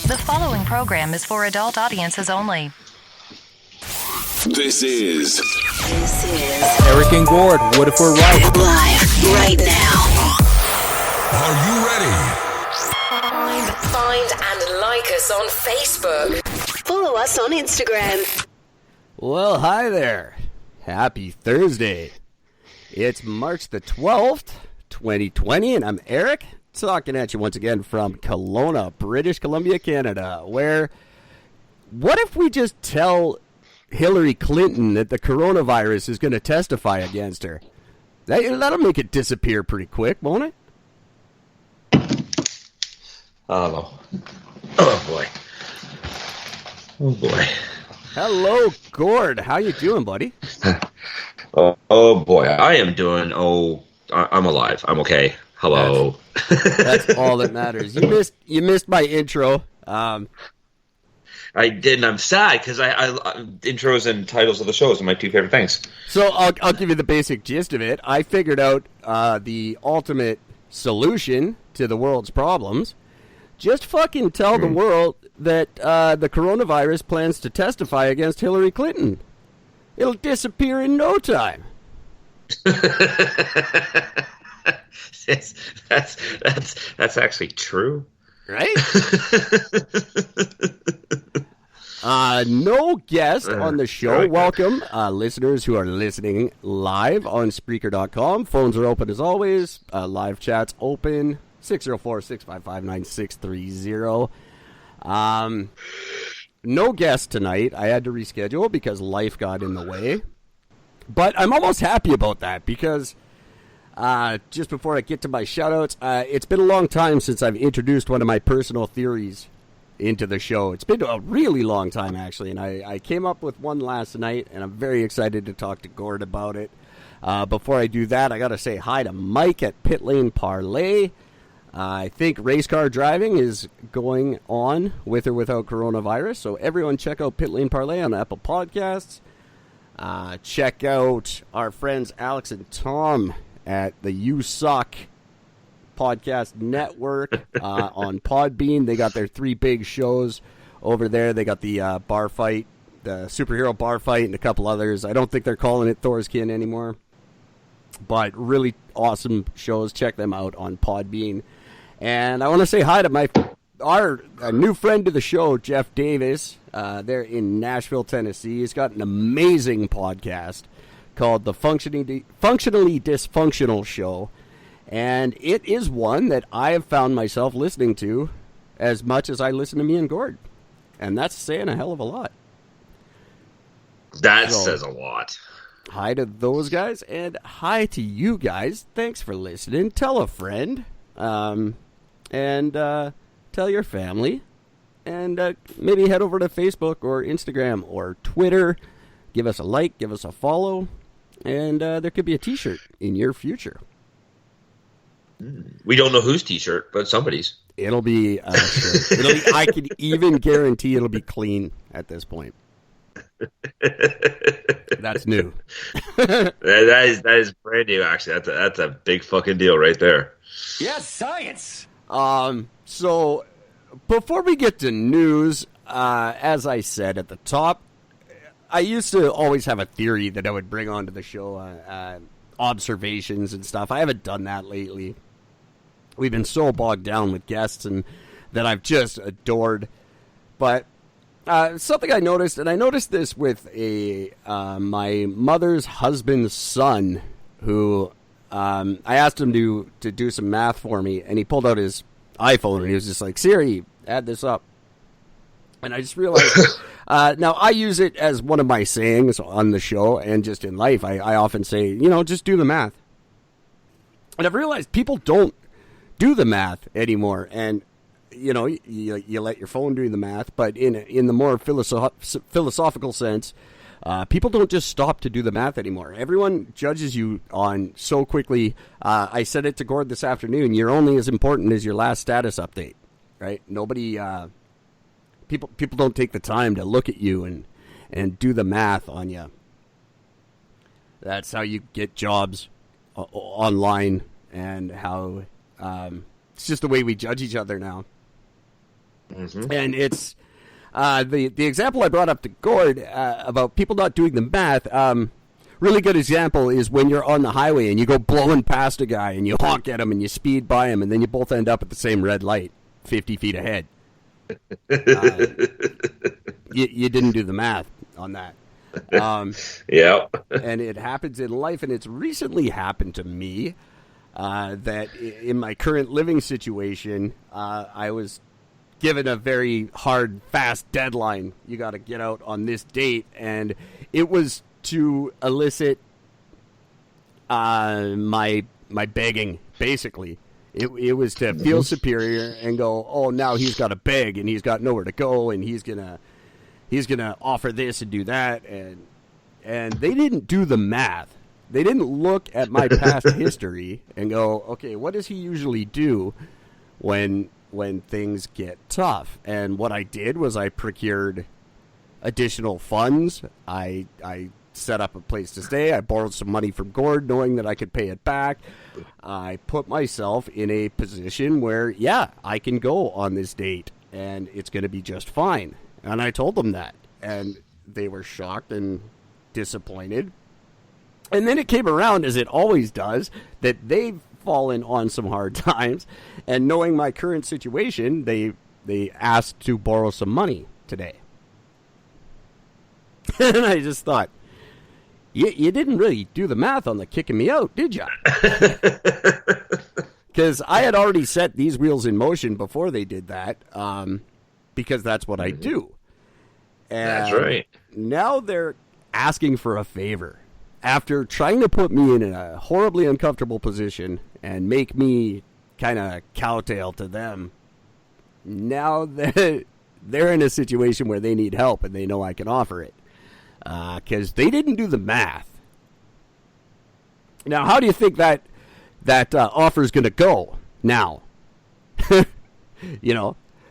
The following program is for adult audiences only. This is Eric and Gord. What if we're right? Live right now. Are you ready? Find and like us on Facebook. Follow us on Instagram. Well, hi there. Happy Thursday. It's March the 12th, 2020, and I'm Eric, talking at you once again from Kelowna, British Columbia, Canada, where what if we just tell Hillary Clinton that the coronavirus is going to testify against her? That'll make it disappear pretty quick, won't it? Oh, oh boy. Oh boy. Hello, Gord. How you doing, buddy? Oh boy. I am doing, I'm alive. I'm okay. Hello. That's all that matters. You missed my intro. I did, and I'm sad because I intros and titles of the shows are my two favorite things. So I'll give you the basic gist of it. I figured out the ultimate solution to the world's problems. Just fucking tell the world that the coronavirus plans to testify against Hillary Clinton. It'll disappear in no time. That's actually true. Right? No guest on the show. Welcome, listeners who are listening live on Spreaker.com. Phones are open as always. Live chat's open. 604-655-9630. No guest tonight. I had to reschedule because life got in the way. But I'm almost happy about that because just before I get to my shoutouts, it's been a long time since I've introduced one of my personal theories into the show. It's been a really long time, actually, and I came up with one last night, and I'm very excited to talk to Gord about it. Before I do that, I got to say hi to Mike at Pit Lane Parlay. I think race car driving is going on with or without coronavirus, so everyone check out Pit Lane Parlay on Apple Podcasts. Check out our friends Alex and Tom at the You Suck Podcast Network on Podbean. They got their three big shows over there. They got the bar fight, the superhero bar fight, and a couple others. I don't think they're calling it Thor's Kin anymore, but really awesome shows. Check them out on Podbean. And I want to say hi to our new friend to the show, Jeff Davis. They're in Nashville, Tennessee. He's got an amazing podcast called the Functionally Dysfunctional Show. And it is one that I have found myself listening to as much as I listen to me and Gord. And that's saying a hell of a lot. That says a lot. Hi to those guys, and hi to you guys. Thanks for listening. Tell a friend. And tell your family. And maybe head over to Facebook or Instagram or Twitter. Give us a like, give us a follow. And there could be a t-shirt in your future. We don't know whose t-shirt, but somebody's. It'll be a shirt. I could even guarantee it'll be clean at this point. That's new. that is brand new, actually. That's a big fucking deal right there. Yes, science. So before we get to news, as I said at the top, I used to always have a theory that I would bring onto the show, observations and stuff. I haven't done that lately. We've been so bogged down with guests and that I've just adored. But something I noticed, and I noticed this with my mother's husband's son, who I asked him to do some math for me, and he pulled out his iPhone, and he was just like, Siri, add this up. And I just realized, now I use it as one of my sayings on the show and just in life. I often say, just do the math. And I've realized people don't do the math anymore. And, you let your phone do the math, but in the more philosophical sense, people don't just stop to do the math anymore. Everyone judges you on so quickly. I said it to Gord this afternoon. You're only as important as your last status update, right? Nobody, people don't take the time to look at you and do the math on you. That's how you get jobs online, and how it's just the way we judge each other now. And it's the example I brought up to Gord about people not doing the math. Really good example is when you're on the highway and you go blowing past a guy and you honk at him and you speed by him and then you both end up at the same red light 50 feet ahead. You didn't do the math on that. Yeah. And it happens in life, and it's recently happened to me that in my current living situation, I was given a very hard, fast deadline. You got to get out on this date, and it was to elicit my begging, basically. It was to feel superior and go, oh, now he's got to beg and he's got nowhere to go and he's gonna offer this and do that, and they didn't do the math. They didn't look at my past history and go, okay, what does he usually do when things get tough? And what I did was I procured additional funds. I set up a place to stay. I borrowed some money from Gord, knowing that I could pay it back. I put myself in a position where, yeah, I can go on this date, and it's going to be just fine. And I told them that, and they were shocked and disappointed. And then it came around, as it always does, that they've fallen on some hard times, and knowing my current situation, they asked to borrow some money today. And I just thought, you didn't really do the math on the kicking me out, did you? Because I had already set these wheels in motion before they did that, because that's what I do. And that's right. Now they're asking for a favor. After trying to put me in a horribly uncomfortable position and make me kind of kowtow to them, now they're in a situation where they need help and they know I can offer it. Because they didn't do the math. Now, how do you think that offer is going to go now?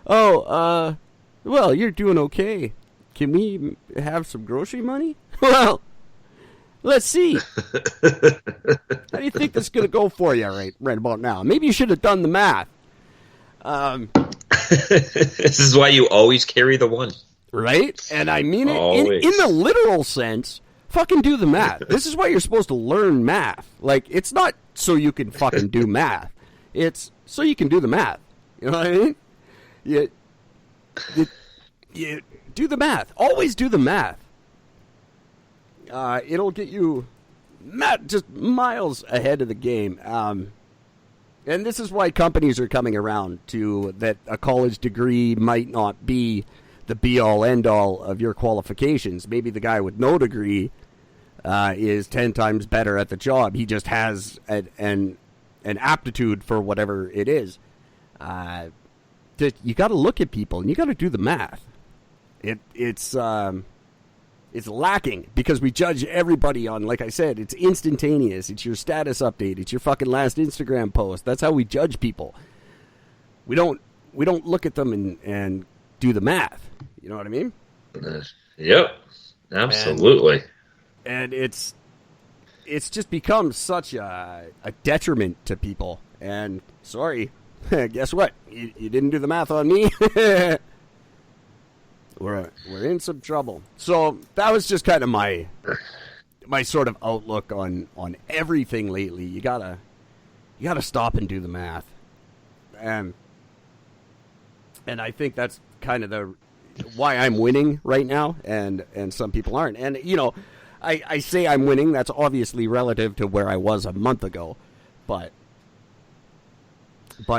Well, you're doing okay. Can we have some grocery money? Well, let's see. How do you think this is going to go for you right about now? Maybe you should have done the math. This is why you always carry the one. Right? And I mean it in the literal sense. Fucking do the math. This is why you're supposed to learn math. Like, it's not so you can fucking do math. It's so you can do the math. You know what I mean? You do the math. Always do the math. It'll get you just miles ahead of the game. And this is why companies are coming around to that a college degree might not be the be-all, end-all of your qualifications. Maybe the guy with no degree is 10 times better at the job. He just has an aptitude for whatever it is. You got to look at people, and you got to do the math. It's lacking because we judge everybody on, like I said, it's instantaneous. It's your status update. It's your fucking last Instagram post. That's how we judge people. We don't look at them and do the math. You know what I mean? Yep, absolutely. And it's just become such a detriment to people. And sorry, guess what? You didn't do the math on me. We're in some trouble. So that was just kind of my sort of outlook on everything lately. You gotta stop and do the math. And I think that's kind of why I'm winning right now, and some people aren't. And, I say I'm winning. That's obviously relative to where I was a month ago. But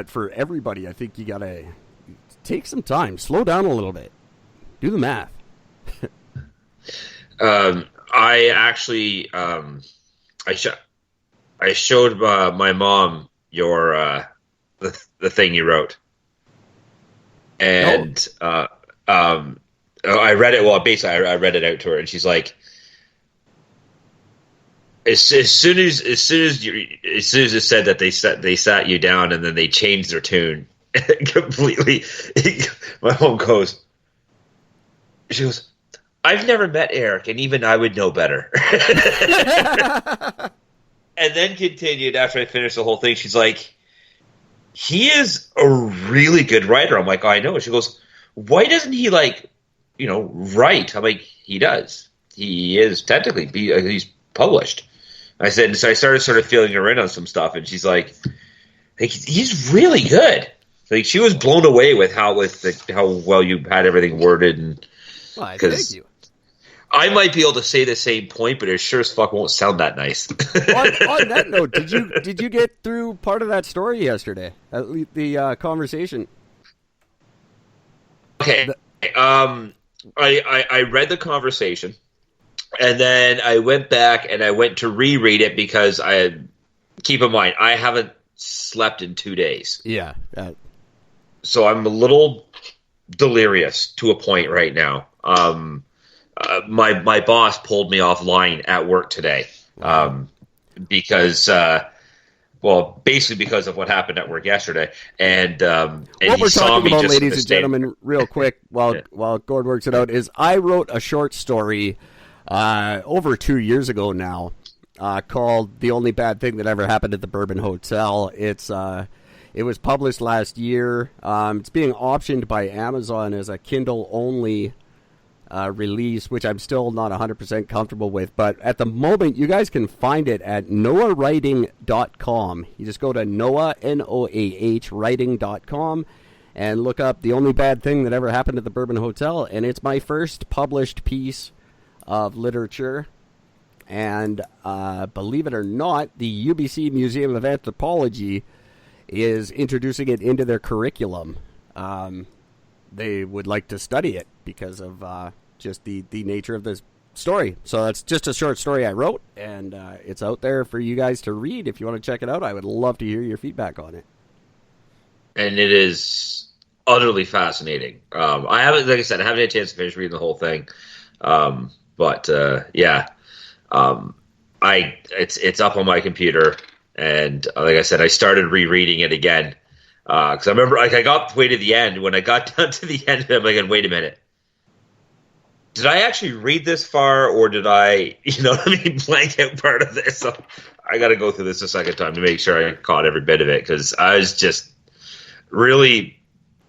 for everybody, I think you got to take some time. Slow down a little bit. Do the math. I actually, I showed my mom your the thing you wrote. And I read it. Well, basically, I read it out to her, and she's like, as soon as it said that they sat you down, and then they changed their tune completely. My mom goes, she goes, I've never met Eric, and even I would know better. And then continued after I finished the whole thing. She's like, he is a really good writer. I'm like, oh, I know. She goes, why doesn't he write? I'm like, he does. He is technically he's published. I said, so I started sort of feeling her in on some stuff, and she's like he's really good. Like, she was blown away with how well you had everything worded, and thank you. I might be able to say the same point, but it sure as fuck won't sound that nice. on that note, did you get through part of that story yesterday? At least the conversation. Okay. I read the conversation, and then I went back and I went to reread it because keep in mind, I haven't slept in 2 days. Yeah. So I'm a little delirious to a point right now. My boss pulled me offline at work today because basically because of what happened at work yesterday. And what we're talking about, ladies and gentlemen, real quick, while Gord works it out, is I wrote a short story over 2 years ago now called "The Only Bad Thing That Ever Happened at the Bourbon Hotel." It was published last year. It's being optioned by Amazon as a Kindle only release, which I'm still not 100% comfortable with. But at the moment, you guys can find it at noahwriting.com. You just go to Noah, Noah, writing.com, and look up The Only Bad Thing That Ever Happened at the Bourbon Hotel. And it's my first published piece of literature. And believe it or not, the UBC Museum of Anthropology is introducing it into their curriculum. They would like to study it because of just the nature of this story. So that's just a short story I wrote, and it's out there for you guys to read. If you want to check it out, I would love to hear your feedback on it. And it is utterly fascinating. I haven't had a chance to finish reading the whole thing. It's up on my computer, and like I said, I started rereading it again. Because I remember, I got way to the end. When I got down to the end, I'm like, wait a minute. Did I actually read this far, or did I, blank out part of this? So I got to go through this a second time to make sure I caught every bit of it, because I was just really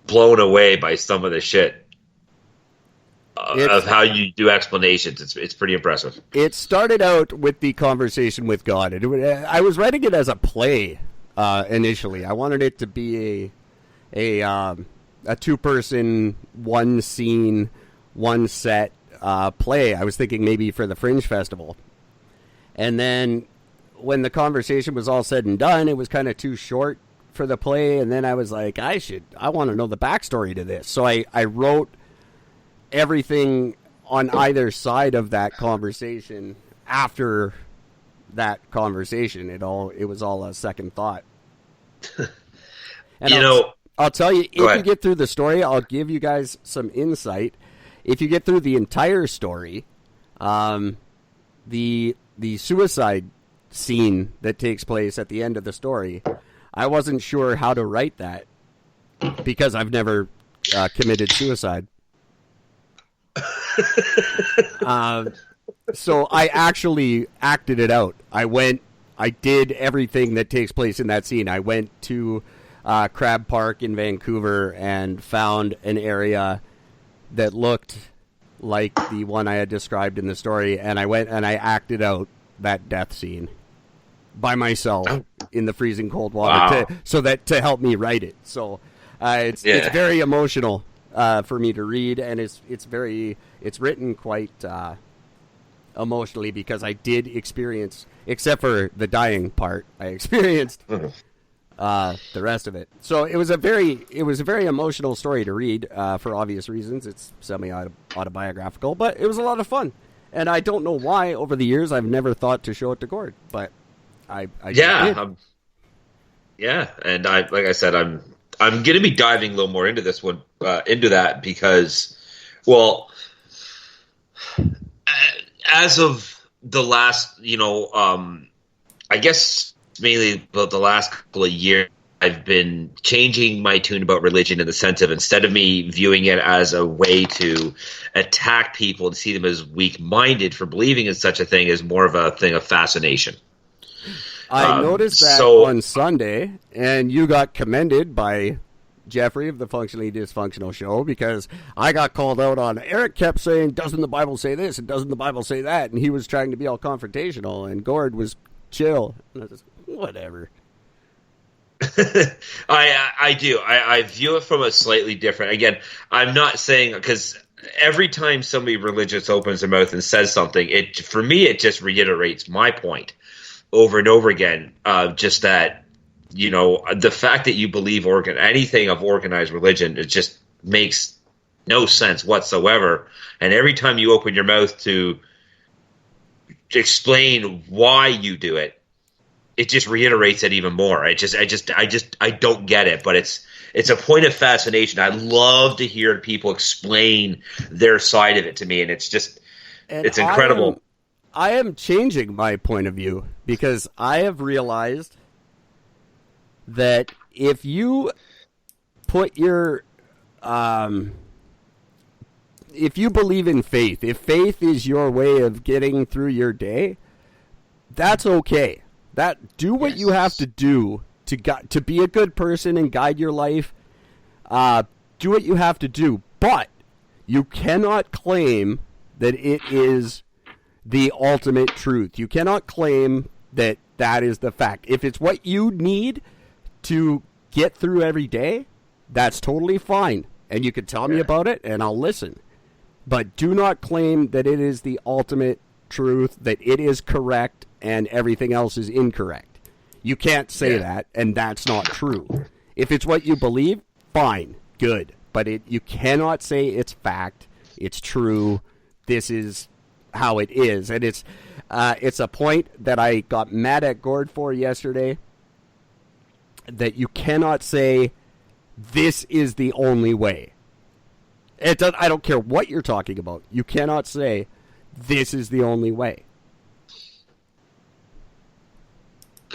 blown away by some of the shit of how you do explanations. It's pretty impressive. It started out with the conversation with God. I was writing it as a play. Initially, I wanted it to be a 2-person, 1 scene, 1 set play. I was thinking maybe for the Fringe Festival, and then when the conversation was all said and done, it was kind of too short for the play. And then I was like, I want to know the backstory to this. So I wrote everything on either side of that conversation after that conversation. It was all a second thought. And I'll tell you, if you get through the story, I'll give you guys some insight. If you get through the entire story, the suicide scene that takes place at the end of the story, I wasn't sure how to write that because I've never committed suicide. So I actually acted it out. I did everything that takes place in that scene. I went to Crab Park in Vancouver and found an area that looked like the one I had described in the story, and I went and I acted out that death scene by myself in the freezing cold water to help me write it. So it's very emotional for me to read, and it's written quite emotionally because I did experience, except for the dying part, I experienced the rest of it. So it was a very emotional story to read for obvious reasons. It's semi-autobiographical, but it was a lot of fun. And I don't know why over the years I've never thought to show it to Gord, but I did. And like I said, I'm going to be diving a little more into this one, into that, because, well, as of the last, I guess mainly about the last couple of years, I've been changing my tune about religion in the sense of, instead of me viewing it as a way to attack people and see them as weak-minded for believing in such a thing, as more of a thing of fascination. I noticed that on Sunday, and you got commended by Jeffrey of the Functionally Dysfunctional Show, because I got called out on, Eric kept saying, doesn't the Bible say this and doesn't the Bible say that? And he was trying to be all confrontational, and Gord was chill. And I was, whatever. I do. I view it from a slightly different. Again, I'm not saying, because every time somebody religious opens their mouth and says something, for me it just reiterates my point over and over again. Just that, the fact that you believe anything of organized religion, it just makes no sense whatsoever. And every time you open your mouth to explain why you do it, it just reiterates it even more. I don't get it, but it's a point of fascination. I love to hear people explain their side of it to me, and it's incredible. I am changing my point of view, because I have realized that if you put your if you believe in faith, if faith is your way of getting through your day, that's okay. Do what you have to do to be a good person and guide your life. Do what you have to do, but you cannot claim that it is the ultimate truth. You cannot claim that is the fact. If it's what you need to get through every day, that's totally fine. And you can tell me about it, and I'll listen. But do not claim that it is the ultimate truth, that it is correct, and everything else is incorrect. You can't say that, and that's not true. If it's what you believe, fine, good. But you cannot say it's fact, it's true, this is how it is. And it's a point that I got mad at Gord for yesterday, that you cannot say this is the only way. I don't care what you're talking about. You cannot say this is the only way.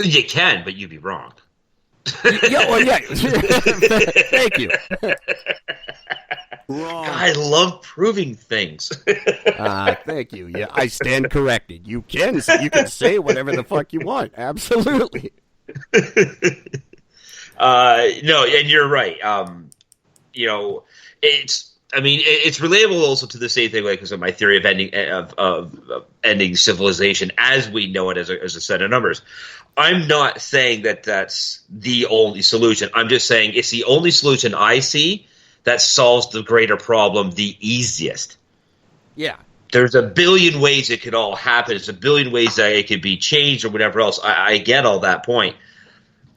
You can, but you'd be wrong. Yeah. Thank you. Wrong. I love proving things. Thank you. Yeah, I stand corrected. You can say whatever the fuck you want. Absolutely. No, and you're right. It's relatable also to the same thing, like my theory of ending civilization as we know it as a set of numbers. I'm not saying that that's the only solution. I'm just saying it's the only solution I see that solves the greater problem the easiest. Yeah. There's a billion ways it could all happen. There's a billion ways that it could be changed or whatever else. I get all that point.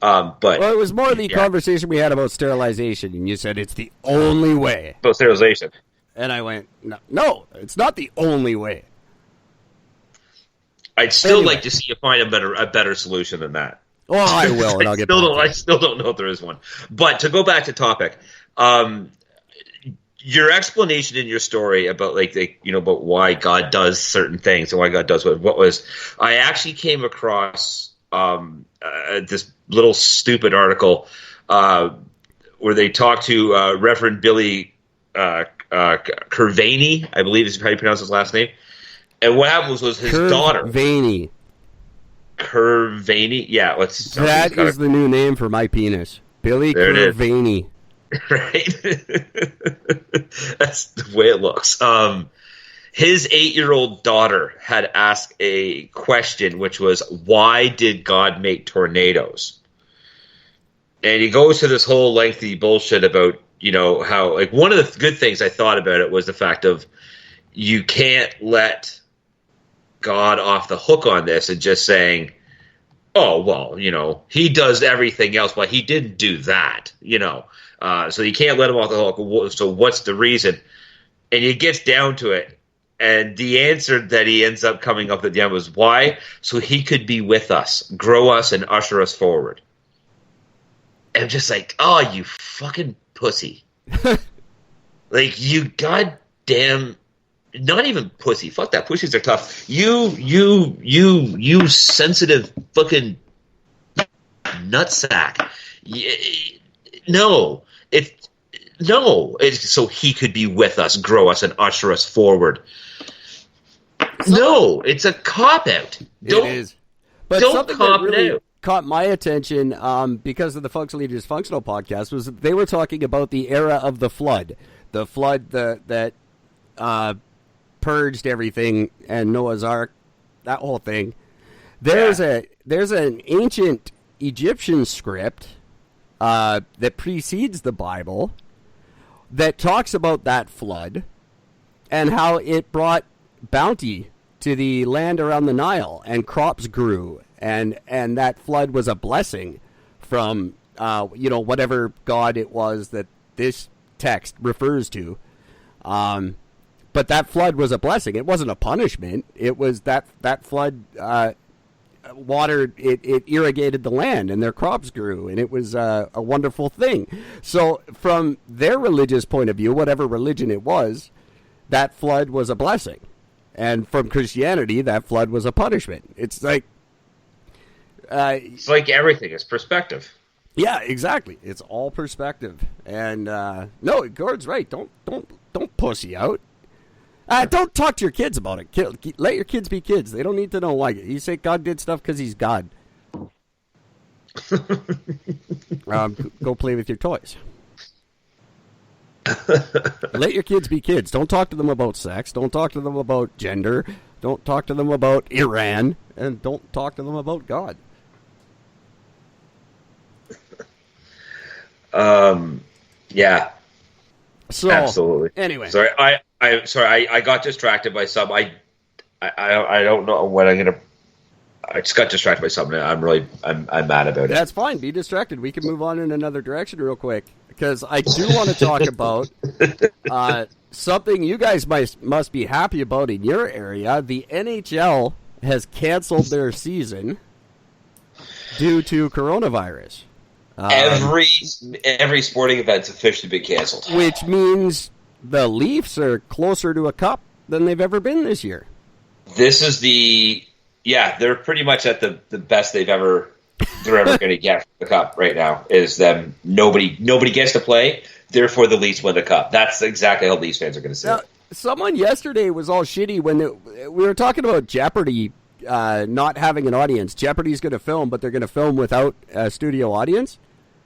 But it was more the conversation we had about sterilization, and you said it's the only way. About sterilization. And I went, no, it's not the only way. I'd still like to see you find a better solution than that. Oh, I will, and I'll get back to it. I still don't know if there is one. But to go back to topic, your explanation in your story about about why God does certain things and why God does what was, I actually came across this little stupid article where they talked to Reverend Billy Curvaney, I believe is how you pronounce his last name. And what happened was his daughter. Curvaney? Yeah. That is the new name for my penis. Billy Curvaney. Right? That's the way it looks. His 8-year-old daughter had asked a question, which was, why did God make tornadoes? And he goes to this whole lengthy bullshit about, how, one of the good things I thought about it was the fact of you can't let God off the hook on this and just saying, oh, well, he does everything else, but he didn't do that, so you can't let him off the hook. So what's the reason? And he gets down to it, and the answer that he ends up coming up at the end was, why? So he could be with us, grow us, and usher us forward. And I'm just like, oh, you fucking pussy. You goddamn... Not even pussy. Fuck that. Pussies are tough. You sensitive fucking nutsack. No. It's so he could be with us, grow us, and usher us forward. No, it's a cop-out. It is. But don't cop it out. caught my attention because of the Functionally Dysfunctional podcast was they were talking about the era of the flood that purged everything and Noah's Ark, that whole thing. There's an ancient Egyptian script that precedes the Bible that talks about that flood and how it brought bounty to the land around the Nile and crops grew and that flood was a blessing from whatever god it was that this text refers to. But that flood was a blessing. It wasn't a punishment. It was that flood water, it irrigated the land and their crops grew, and it was a wonderful thing. So from their religious point of view, whatever religion it was, that flood was a blessing. And from Christianity, that flood was a punishment. It's like everything is perspective. Yeah, exactly. It's all perspective. And no, Gord's right. Don't pussy out. Don't talk to your kids about it. Let your kids be kids. They don't need to know why. You say God did stuff because he's God. Go play with your toys. Let your kids be kids. Don't talk to them about sex. Don't talk to them about gender. Don't talk to them about Iran. And don't talk to them about God. Yeah. So, absolutely. Anyway. Sorry, I got distracted by some. I don't know what I'm gonna. I just got distracted by something. I'm mad about it. That's fine. Be distracted. We can move on in another direction real quick because I do want to talk about something you guys must be happy about in your area. The NHL has canceled their season due to coronavirus. Every sporting event's officially been canceled, which means the Leafs are closer to a cup than they've ever been this year. This is they're pretty much at the best they're ever going to get for the cup right now. Is them nobody gets to play, therefore the Leafs win the cup. That's exactly how Leafs fans are going to see it. Someone yesterday was all shitty when we were talking about Jeopardy not having an audience. Jeopardy's going to film, but they're going to film without a studio audience.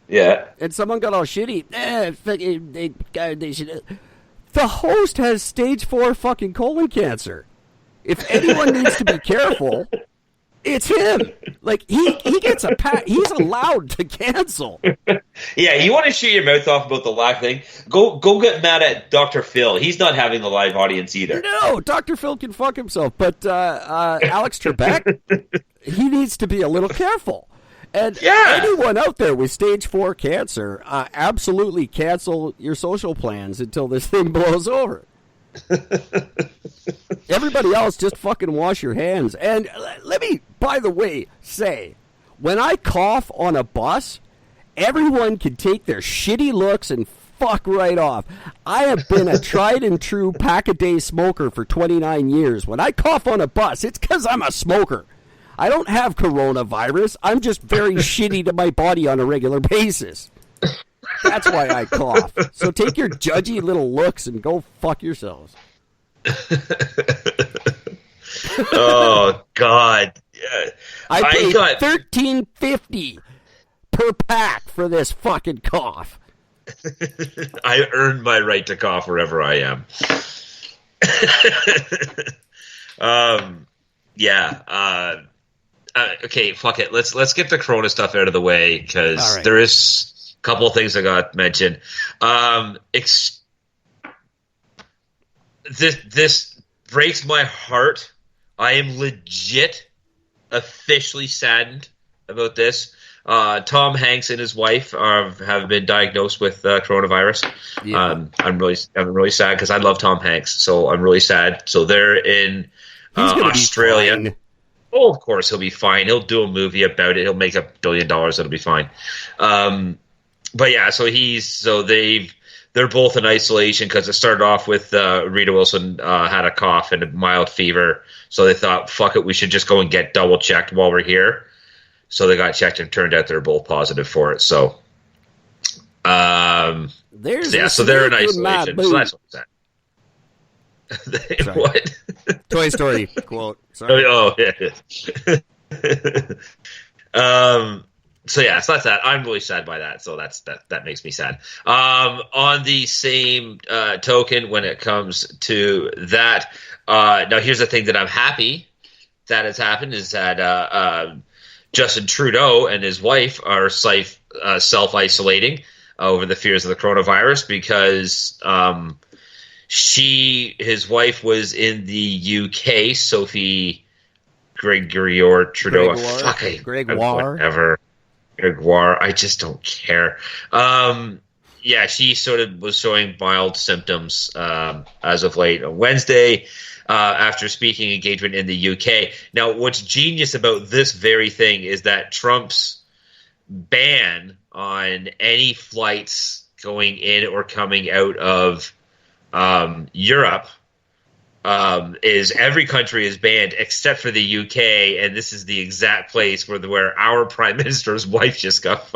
Yeah. And someone got all shitty. They should. The host has stage 4 fucking colon cancer. If anyone needs to be careful, it's him. Like he gets a pat. He's allowed to cancel. Yeah, you want to shoot your mouth off about the live thing? Go get mad at Dr. Phil. He's not having a live audience either. No, Dr. Phil can fuck himself. But Alex Trebek, he needs to be a little careful. And anyone out there with stage 4 cancer, absolutely cancel your social plans until this thing blows over. Everybody else, just fucking wash your hands. And let me, by the way, say, when I cough on a bus, everyone can take their shitty looks and fuck right off. I have been a tried and true pack-a-day smoker for 29 years. When I cough on a bus, it's because I'm a smoker. I don't have coronavirus. I'm just very shitty to my body on a regular basis. That's why I cough. So take your judgy little looks and go fuck yourselves. Oh God! I paid $13.50 per pack for this fucking cough. I earned my right to cough wherever I am. Okay, fuck it. Let's get the Corona stuff out of the way because there is a couple of things I got mentioned. This breaks my heart. I am legit, officially saddened about this. Tom Hanks and his wife have been diagnosed with coronavirus. Yeah. I'm really sad because I love Tom Hanks, so I'm really sad. So they're in Australia. Oh, of course he'll be fine. He'll do a movie about it. He'll make $1 billion. It'll be fine. But yeah, they're both in isolation because it started off with Rita Wilson had a cough and a mild fever. So they thought, fuck it, we should just go and get double checked while we're here. So they got checked and turned out they're both positive for it. So, so they're in isolation. So that's what that. What? Toy Story quote. Sorry. Oh yeah. So yeah, so that's that. I'm really sad by that. So that makes me sad. On the same token, when it comes to that, now here's the thing that I'm happy that has happened is that Justin Trudeau and his wife are self-isolating over the fears of the coronavirus because his wife was in the UK, Sophie Gregoire Trudeau. Whatever. Gregoire, I just don't care. Yeah, she sort of was showing mild symptoms as of late on Wednesday after speaking engagement in the UK. Now, what's genius about this very thing is that Trump's ban on any flights going in or coming out of Europe is every country is banned except for the UK, and this is the exact place where our prime minister's wife just got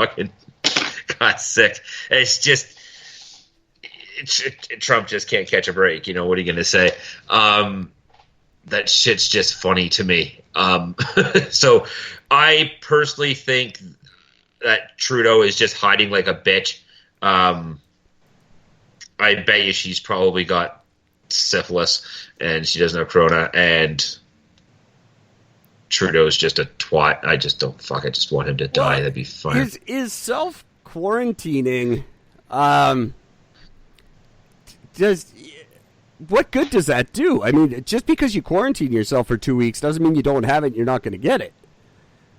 sick. It's just Trump just can't catch a break. You know, what are you going to say? That shit's just funny to me. So I personally think that Trudeau is just hiding like a bitch. I bet you she's probably got syphilis and she doesn't have corona, and Trudeau's just a twat. I just want him to die. That'd be fine. Is self-quarantining, what good does that do? I mean, just because you quarantine yourself for 2 weeks doesn't mean you don't have it and you're not going to get it.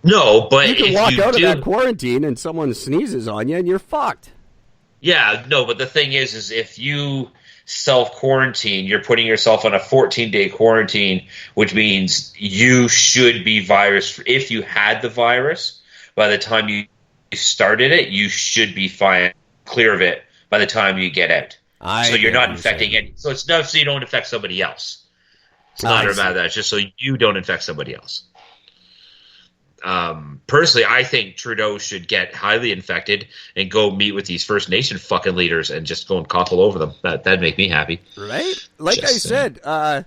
No, but you can walk out of that quarantine and someone sneezes on you and you're fucked. Yeah, no, but the thing is if you self-quarantine, you're putting yourself on a 14-day quarantine, which means you should be virus. If you had the virus, by the time you started it, you should be fine, clear of it by the time you get out. So you're not infecting any. So it's not so you don't infect somebody else. It's not about that. It's just so you don't infect somebody else. Personally, I think Trudeau should get highly infected and go meet with these First Nation fucking leaders and just go and cough all over them. That'd make me happy. Right? Like I said, I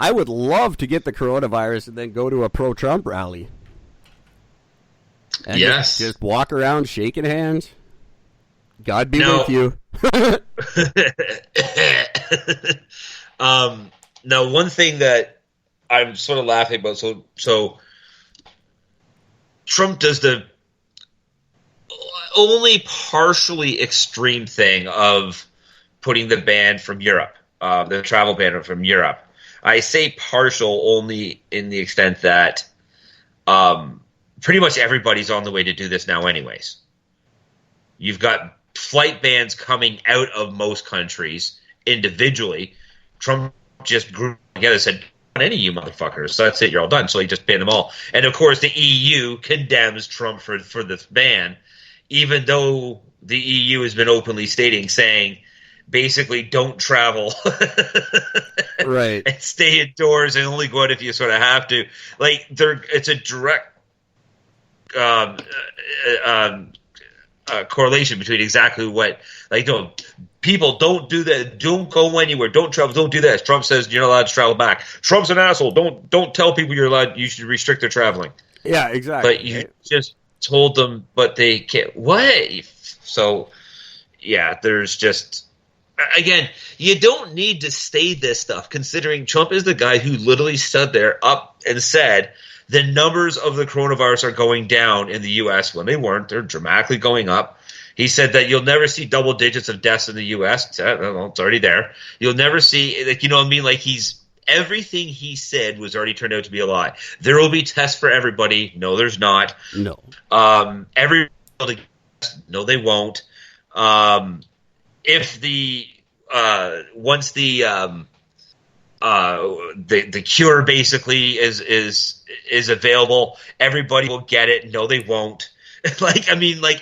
would love to get the coronavirus and then go to a pro-Trump rally. And just walk around shaking hands. God be with you. Now, one thing that I'm sort of laughing about, so Trump does the only partially extreme thing of putting the ban from Europe, the travel ban from Europe. I say partial only in the extent that pretty much everybody's on the way to do this now anyways. You've got flight bans coming out of most countries individually. Trump just grew together and said, any of you motherfuckers, so that's it, you're all done. So he just banned them all. And of course the EU condemns Trump for this ban, even though the EU has been openly saying basically don't travel. Right. And stay indoors and only go out if you sort of have to. Like it's a direct correlation between exactly what, like, people don't do that. Don't go anywhere. Don't travel. Don't do that. Trump says you're not allowed to travel back. Trump's an asshole. Don't tell people you're allowed. You should restrict their traveling. Yeah, exactly. But you just told them, but they can't. What? So, yeah, there's just, again, you don't need to say this stuff, considering Trump is the guy who literally stood there up and said the numbers of the coronavirus are going down in the U.S. when they weren't. They're dramatically going up. He said that you'll never see double digits of deaths in the U.S. It's already there. You'll never see, like, you know what I mean? Like, everything he said was already turned out to be a lie. There will be tests for everybody. No, there's not. No. Everybody, no, they won't. If once the cure basically is available, everybody will get it. No, they won't.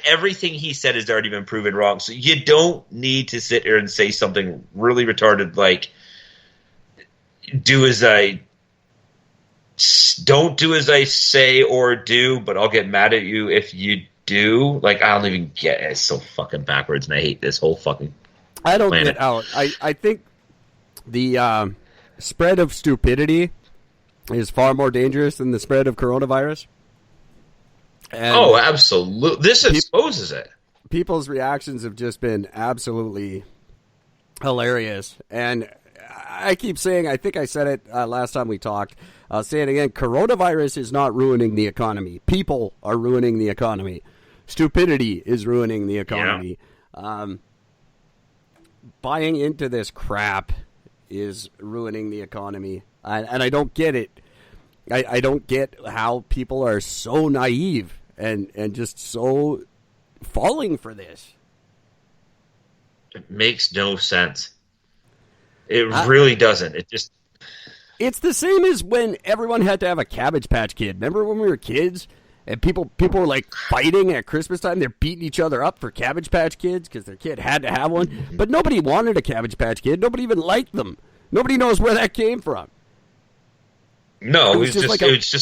Everything he said has already been proven wrong. So you don't need to sit here and say something really retarded like, don't do as I say or do, but I'll get mad at you if you do. Like, I don't even get it. It's so fucking backwards, and I hate this whole fucking I don't planet. get out. I think the spread of stupidity is far more dangerous than the spread of coronavirus. And oh, absolutely. This exposes it. People's reactions have just been absolutely hilarious. And I keep saying, I think I said it last time we talked. I'll say it again. Coronavirus is not ruining the economy. People are ruining the economy. Stupidity is ruining the economy. Yeah. Buying into this crap is ruining the economy. And I don't get it. I don't get how people are so naive and just so falling for this. It makes no sense. It really doesn't. It's the same as when everyone had to have a Cabbage Patch Kid. Remember when we were kids and people were like fighting at Christmas time? They're beating each other up for Cabbage Patch Kids because their kid had to have one. But nobody wanted a Cabbage Patch Kid. Nobody even liked them. Nobody knows where that came from. No, it was just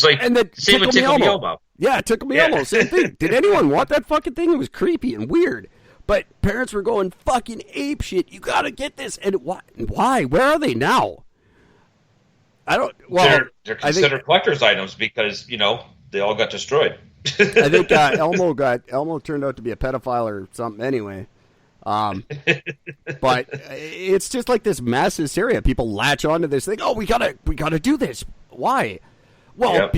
like and then same with Tickle Me Elmo. Yeah, Tickle Me Elmo, same thing. Did anyone want that fucking thing? It was creepy and weird. But parents were going fucking ape shit. You gotta get this. And why? Where are they now? I don't. Well, they're considered collector's items because they all got destroyed. I think Elmo turned out to be a pedophile or something anyway. But it's just like this mass hysteria. People latch onto this thing. Oh, we gotta do this. Why? Well,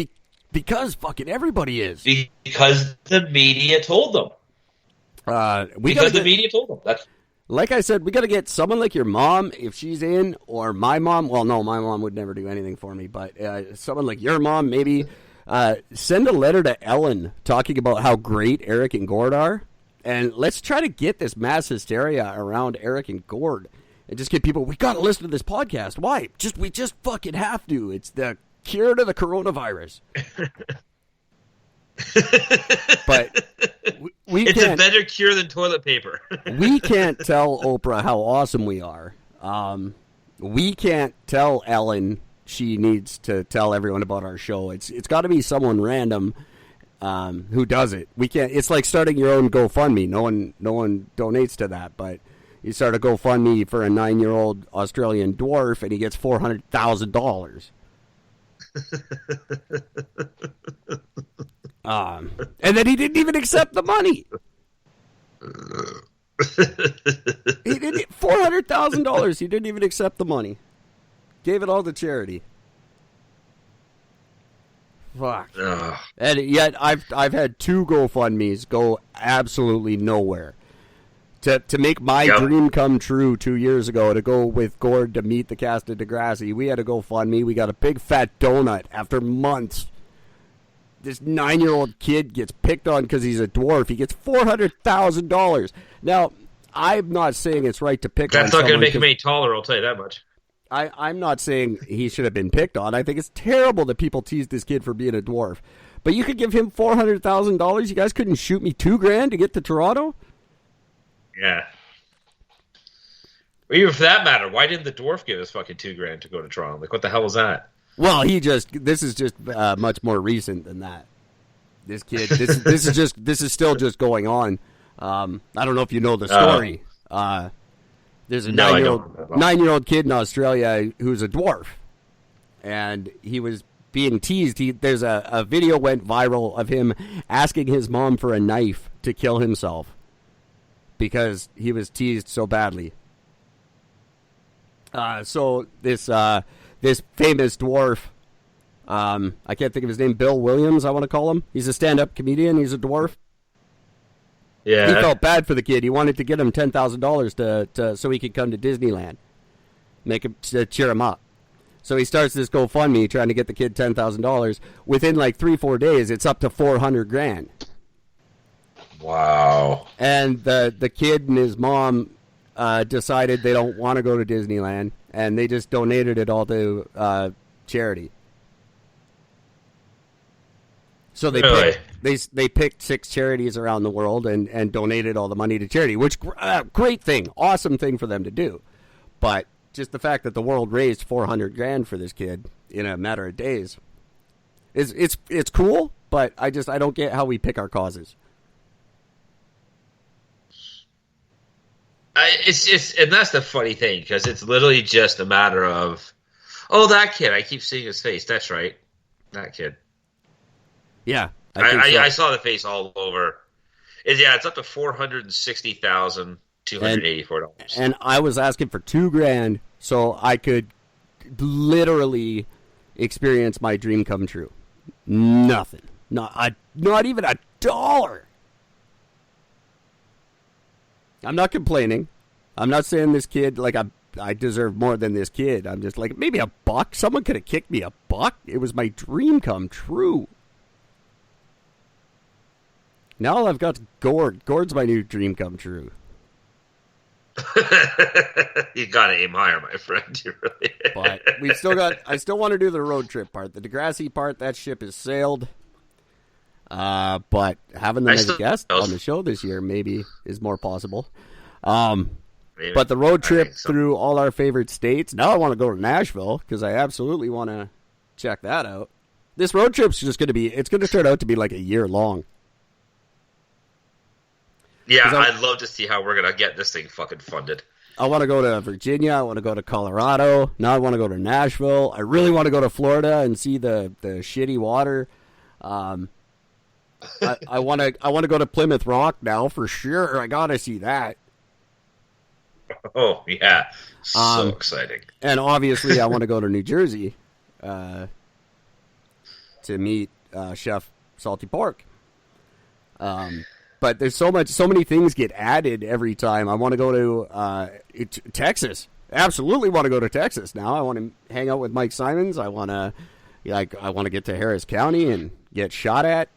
because fucking everybody is. Because the media told them. The media told them. That's. Like I said, we got to get someone like your mom, if she's in, or my mom. Well, no, my mom would never do anything for me, but someone like your mom, maybe send a letter to Ellen talking about how great Eric and Gord are, and let's try to get this mass hysteria around Eric and Gord, and just get people. We got to listen to this podcast. Why? We just fucking have to. It's the cure to the coronavirus. But it's a better cure than toilet paper. We can't tell Oprah how awesome we are. We can't tell Ellen she needs to tell everyone about our show. It's got to be someone random who does it. We can't. It's like starting your own GoFundMe. No one donates to that, but you start a GoFundMe for a 9-year-old Australian dwarf, and he gets $400,000. And then he didn't even accept the money. He didn't $400,000. He didn't even accept the money. Gave it all to charity. Fuck. And yet I've had 2 GoFundMes go absolutely nowhere. To make my dream come true 2 years ago, to go with Gord to meet the cast of Degrassi, we had a GoFundMe. We got a big fat donut after months. This 9-year-old kid gets picked on because he's a dwarf. He gets $400,000. Now, I'm not saying it's right to pick on someone. That's not going to make him any taller, I'll tell you that much. I'm not saying he should have been picked on. I think it's terrible that people tease this kid for being a dwarf. But you could give him $400,000. You guys couldn't shoot me $2,000 to get to Toronto? Yeah. Or even for that matter, why didn't the dwarf give us fucking $2,000 to go to Toronto? Like, what the hell was that? Well, this is just much more recent than that. This kid, this is still just going on. I don't know if you know the story. There's a 9-year-old kid in Australia who's a dwarf, and he was being teased. There's a video went viral of him asking his mom for a knife to kill himself because he was teased so badly. So this famous dwarf, I can't think of his name, Bill Williams, I want to call him. He's a stand-up comedian. He's a dwarf. Yeah. He felt bad for the kid. He wanted to get him $10,000 to so he could come to Disneyland, make him to cheer him up. So he starts this GoFundMe trying to get the kid $10,000. Within like 3-4 days, it's up to $400,000. Wow. And the kid and his mom decided they don't want to go to Disneyland, and they just donated it all to charity. So they picked 6 charities around the world and donated all the money to charity, which great thing, awesome thing for them to do. But just the fact that the world raised $400,000 for this kid in a matter of days, it's cool. But I don't get how we pick our causes. And that's the funny thing, because it's literally just a matter of, oh, that kid, I keep seeing his face. That's right, that kid. Yeah, I saw the face all over. It's up to $460,284. And I was asking for $2,000 so I could literally experience my dream come true. Nothing. Not even $1. I'm not complaining. I'm not saying this kid, like, I deserve more than this kid. I'm just like, maybe $1. Someone could have kicked me $1. It was my dream come true. Now all I've got Gord. Gord's my new dream come true. You got to aim higher, my friend. You really. But I still want to do the road trip part. The Degrassi part, that ship is sailed. But having them as a guest on the show this year maybe is more possible. But the road trip through all our favorite states, now I want to go to Nashville because I absolutely want to check that out. This road trip's just going to turn out to be like a year long. Yeah, I'd love to see how we're going to get this thing fucking funded. I want to go to Virginia. I want to go to Colorado. Now I want to go to Nashville. I really want to go to Florida and see the shitty water. I want to go to Plymouth Rock now for sure. I got to see that. Oh, yeah. So exciting. And obviously I want to go to New Jersey to meet Chef Salty Pork. But there's so many things get added every time. I want to go to Texas. Absolutely want to go to Texas now. I want to hang out with Mike Simons. I want to get to Harris County and get shot at.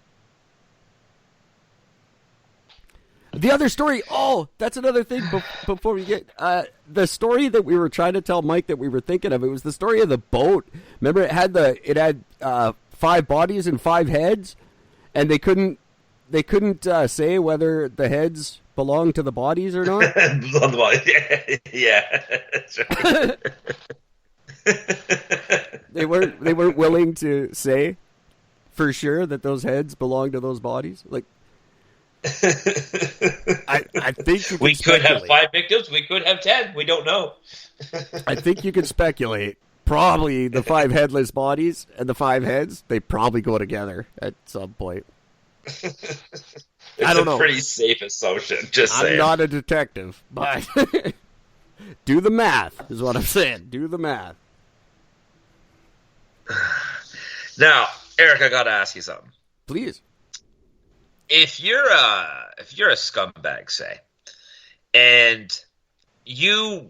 The other story. Oh, that's another thing. Before we get the story that we were trying to tell Mike that we were thinking of. It was the story of the boat. Remember, it had 5 bodies and 5 heads, and they couldn't say whether the heads belonged to the bodies or not. Yeah, that's right. They weren't willing to say for sure that those heads belonged to those bodies. Like, I think we could have 5 victims. We could have 10. We don't know. I think you could speculate. Probably the 5 headless bodies and the 5 heads, they probably go together at some point. I don't know. Pretty safe assumption. Just saying. I'm not a detective, but do the math is what I'm saying. Do the math. Now, Eric, I got to ask you something. Please. If you're a scumbag, say, and you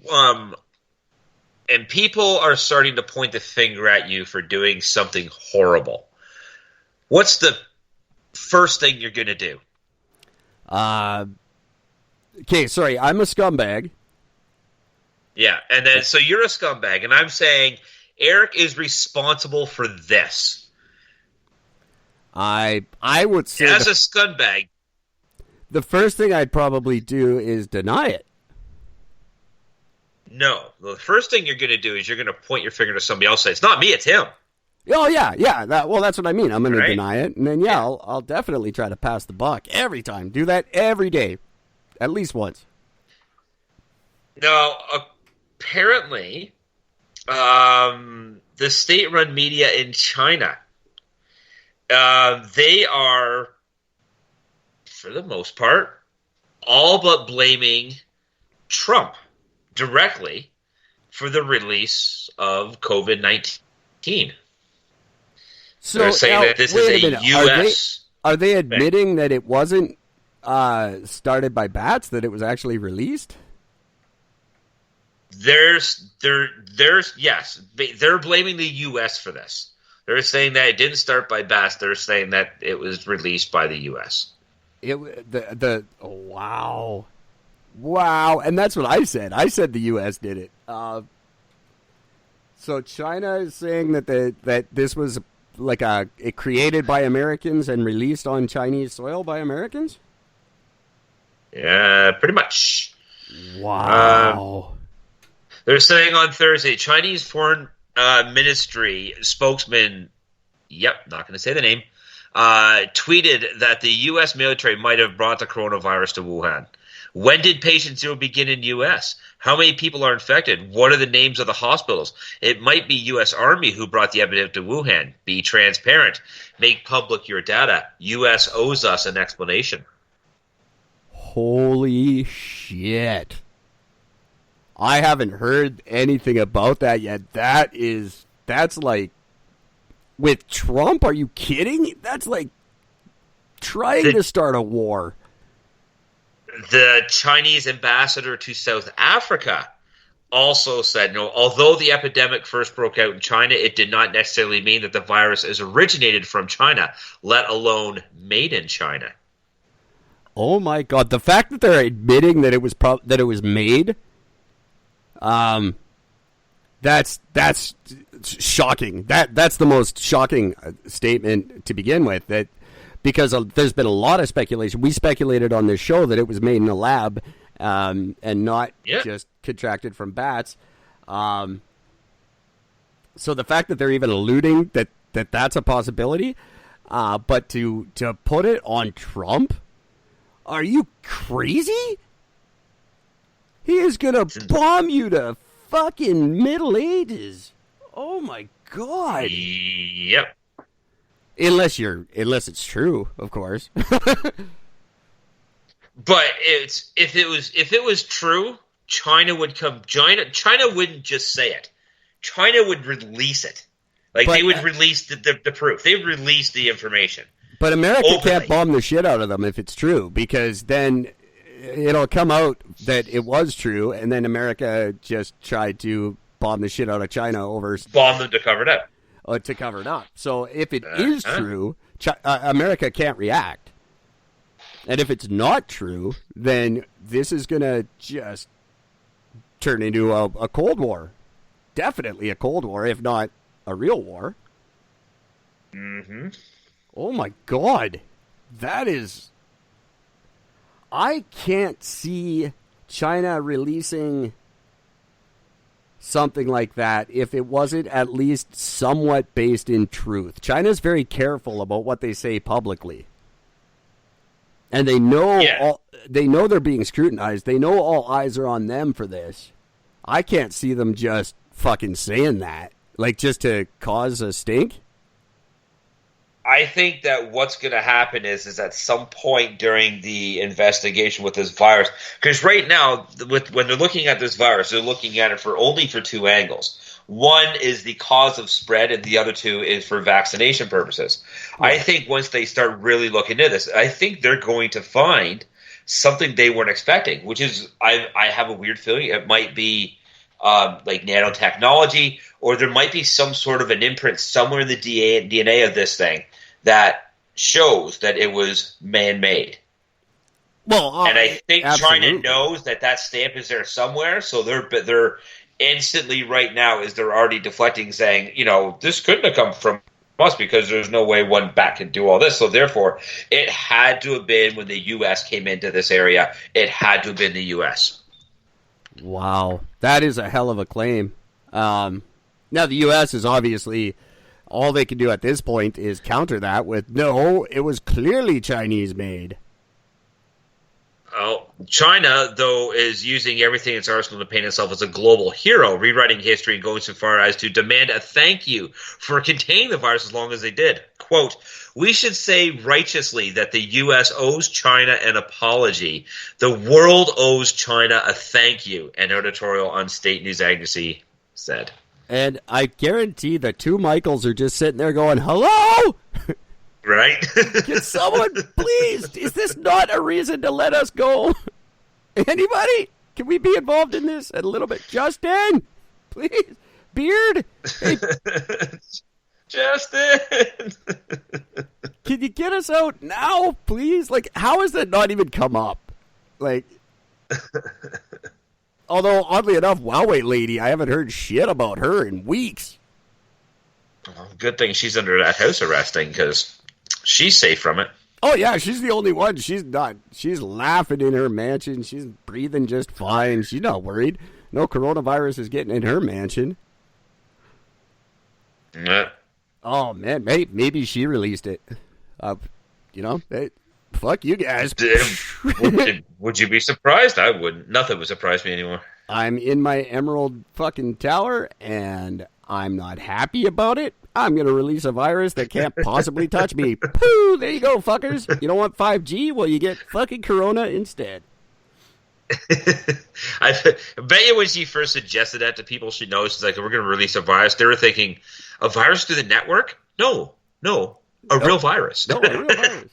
and people are starting to point the finger at you for doing something horrible, what's the first thing you're going to do? Okay, sorry, I'm a scumbag. Yeah, and then so you're a scumbag, and I'm saying Eric is responsible for this. I would say as a scumbag, the first thing I'd probably do is deny it. No, the first thing you're going to do is you're going to point your finger to somebody else and say, it's not me, it's him. Oh, yeah. That's what I mean. I'm going to deny it, and then, I'll definitely try to pass the buck every time. Do that every day, at least once. Now, apparently, the state-run media in China, they are, for the most part, all but blaming Trump directly for the release of COVID-19. So they're saying that this is a U.S. Are they admitting that it wasn't started by bats, that it was actually released? Yes. They're blaming the U.S. for this. They're saying that it didn't start by bats. They're saying that it was released by the U.S. Wow, and that's what I said. I said the U.S. did it. So China is saying that this was like it created by Americans and released on Chinese soil by Americans? Yeah, pretty much. Wow. They're saying on Thursday, Chinese Foreign Ministry spokesman, not going to say the name, tweeted that the U.S. military might have brought the coronavirus to Wuhan. When did patient zero begin in U.S.? How many people are infected? What are the names of the hospitals? It might be U.S. Army who brought the epidemic to Wuhan. Be transparent. Make public your data. U.S. owes us an explanation. Holy shit. I haven't heard anything about that yet. That's like, with Trump, are you kidding? That's like trying to start a war. The Chinese ambassador to South Africa also said, no, although the epidemic first broke out in China, it did not necessarily mean that the virus is originated from China, let alone made in China. Oh my God! The fact that they're admitting that it was made, that's shocking. That's the most shocking statement to begin with. That because there's been a lot of speculation. We speculated on this show that it was made in a lab and not just contracted from bats. So the fact that they're even alluding that that's a possibility, but to put it on Trump. Are you crazy? He is gonna bomb you to fucking Middle Ages. Oh my God. Yep. Unless it's true, of course. But if it was true, China would come. China wouldn't just say it. China would release it. They would release the proof. They would release the information. But America can't bomb the shit out of them if it's true, because then it'll come out that it was true, and then America just tried to bomb the shit out of China over... Bomb them to cover it up. To cover it up. So if it is true, America can't react. And if it's not true, then this is going to just turn into a Cold War. Definitely a Cold War, if not a real war. Mm-hmm. Oh my God, that is... I can't see China releasing something like that if it wasn't at least somewhat based in truth. China's very careful about what they say publicly. And they know they're being scrutinized. They know all eyes are on them for this. I can't see them just fucking saying that, just to cause a stink. I think that what's going to happen is at some point during the investigation with this virus, because right now, when they're looking at this virus, they're looking at it only for two angles. One is the cause of spread, and the other two is for vaccination purposes. Yeah. I think once they start really looking at this, I think they're going to find something they weren't expecting, which is, I have a weird feeling it might be like nanotechnology, or there might be some sort of an imprint somewhere in the DNA of this thing that shows that it was man-made. Well, and I think absolutely. China knows that stamp is there somewhere, so they're instantly right now they're already deflecting, saying, this couldn't have come from us because there's no way one bat can do all this. So therefore, it had to have been when the U.S. came into this area. It had to have been the U.S. Wow, that is a hell of a claim. Now the U.S. is obviously... all they can do at this point is counter that with, no, it was clearly Chinese-made. Oh, China, though, is using everything in its arsenal to paint itself as a global hero, rewriting history and going so far as to demand a thank you for containing the virus as long as they did. Quote, we should say righteously that the U.S. owes China an apology. The world owes China a thank you, an editorial on state news agency said. And I guarantee the two Michaels are just sitting there going, hello? Right? Can someone, please, is this not a reason to let us go? Anybody? Can we be involved in this a little bit? Justin, please. Beard. Hey. Justin. Can you get us out now, please? How has that not even come up? Although, oddly enough, Huawei lady, I haven't heard shit about her in weeks. Well, good thing she's under that house arrest thing, because she's safe from it. Oh, yeah, she's the only one. She's not. She's laughing in her mansion. She's breathing just fine. She's not worried. No coronavirus is getting in her mansion. Yeah. Oh, man, maybe she released it. fuck you guys. Would you be surprised? I wouldn't. Nothing would surprise me anymore. I'm in my emerald fucking tower, and I'm not happy about it. I'm going to release a virus that can't possibly touch me. Pooh! There you go, fuckers. You don't want 5G? Well, you get fucking Corona instead. I bet you when she first suggested that to people she knows, she's like, we're going to release a virus. They were thinking, a virus through the network? No. A real virus. No, a real virus.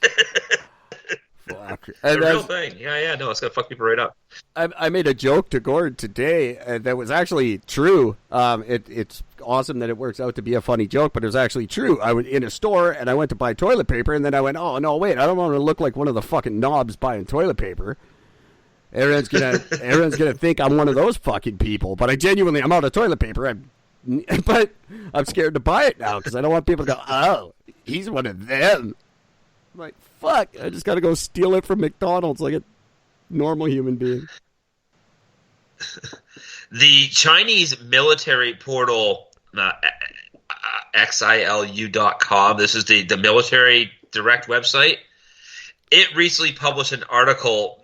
Fuck. A real thing. Yeah, no, it's going to fuck people right up. I made a joke to Gord today that was actually true. It's awesome that it works out to be a funny joke, but it was actually true. I was in a store, and I went to buy toilet paper, and then I went, oh, no, wait, I don't want to look like one of the fucking knobs buying toilet paper. Everyone's gonna think I'm one of those fucking people, but I'm out of toilet paper. But I'm scared to buy it now because I don't want people to go, oh, he's one of them. I'm like, fuck, I just got to go steal it from McDonald's like a normal human being. The Chinese military portal, xilu.com, this is the military direct website. It recently published an article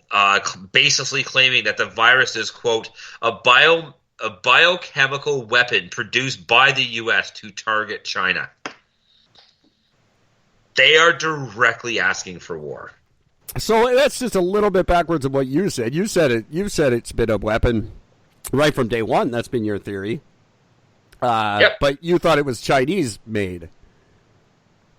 basically claiming that the virus is, quote, a biochemical weapon produced by the U.S. to target China. They are directly asking for war. So that's just a little bit backwards of what you said. You said it's been a weapon right from day one. That's been your theory. Yep. But you thought it was Chinese made.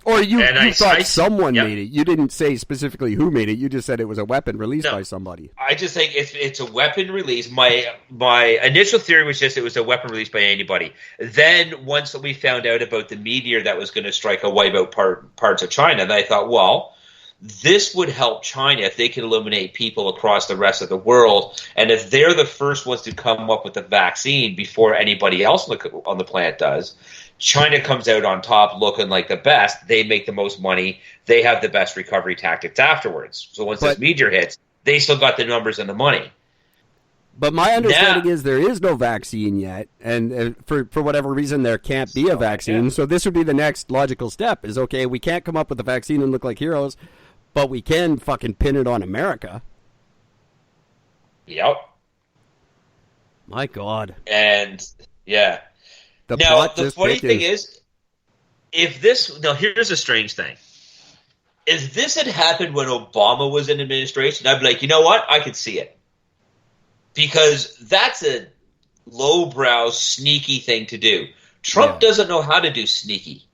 Or you thought someone made it. You didn't say specifically who made it. You just said it was a weapon released by somebody. I just think it's a weapon release. My initial theory was just it was a weapon released by anybody. Then once we found out about the meteor that was going to strike and wipe out parts of China, then I thought, well, this would help China if they can eliminate people across the rest of the world. And if they're the first ones to come up with a vaccine before anybody else on the planet does, China comes out on top looking like the best. They make the most money. They have the best recovery tactics afterwards. So once this meteor hits, they still got the numbers and the money. But my understanding is there is no vaccine yet. And for whatever reason, there can't be a vaccine. Yeah. So this would be the next logical step is, okay, we can't come up with a vaccine and look like heroes, but we can fucking pin it on America. Yep. My God. And, yeah. Now, the funny thing is, here's a strange thing. If this had happened when Obama was in administration, I'd be like, you know what? I could see it. Because that's a lowbrow, sneaky thing to do. Trump doesn't know how to do sneaky.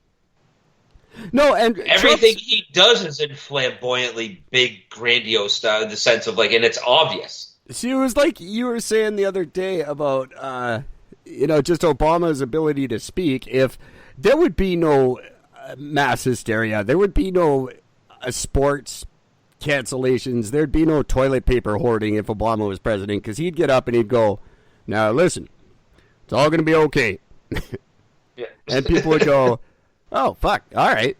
No, and everything he does is in flamboyantly big, grandiose style in the sense of and it's obvious. See, it was like you were saying the other day about, just Obama's ability to speak. If there would be no mass hysteria, there would be no sports cancellations, there'd be no toilet paper hoarding if Obama was president, because he'd get up and he'd go, now listen, it's all going to be okay. Yeah. And people would go, oh, fuck, all right,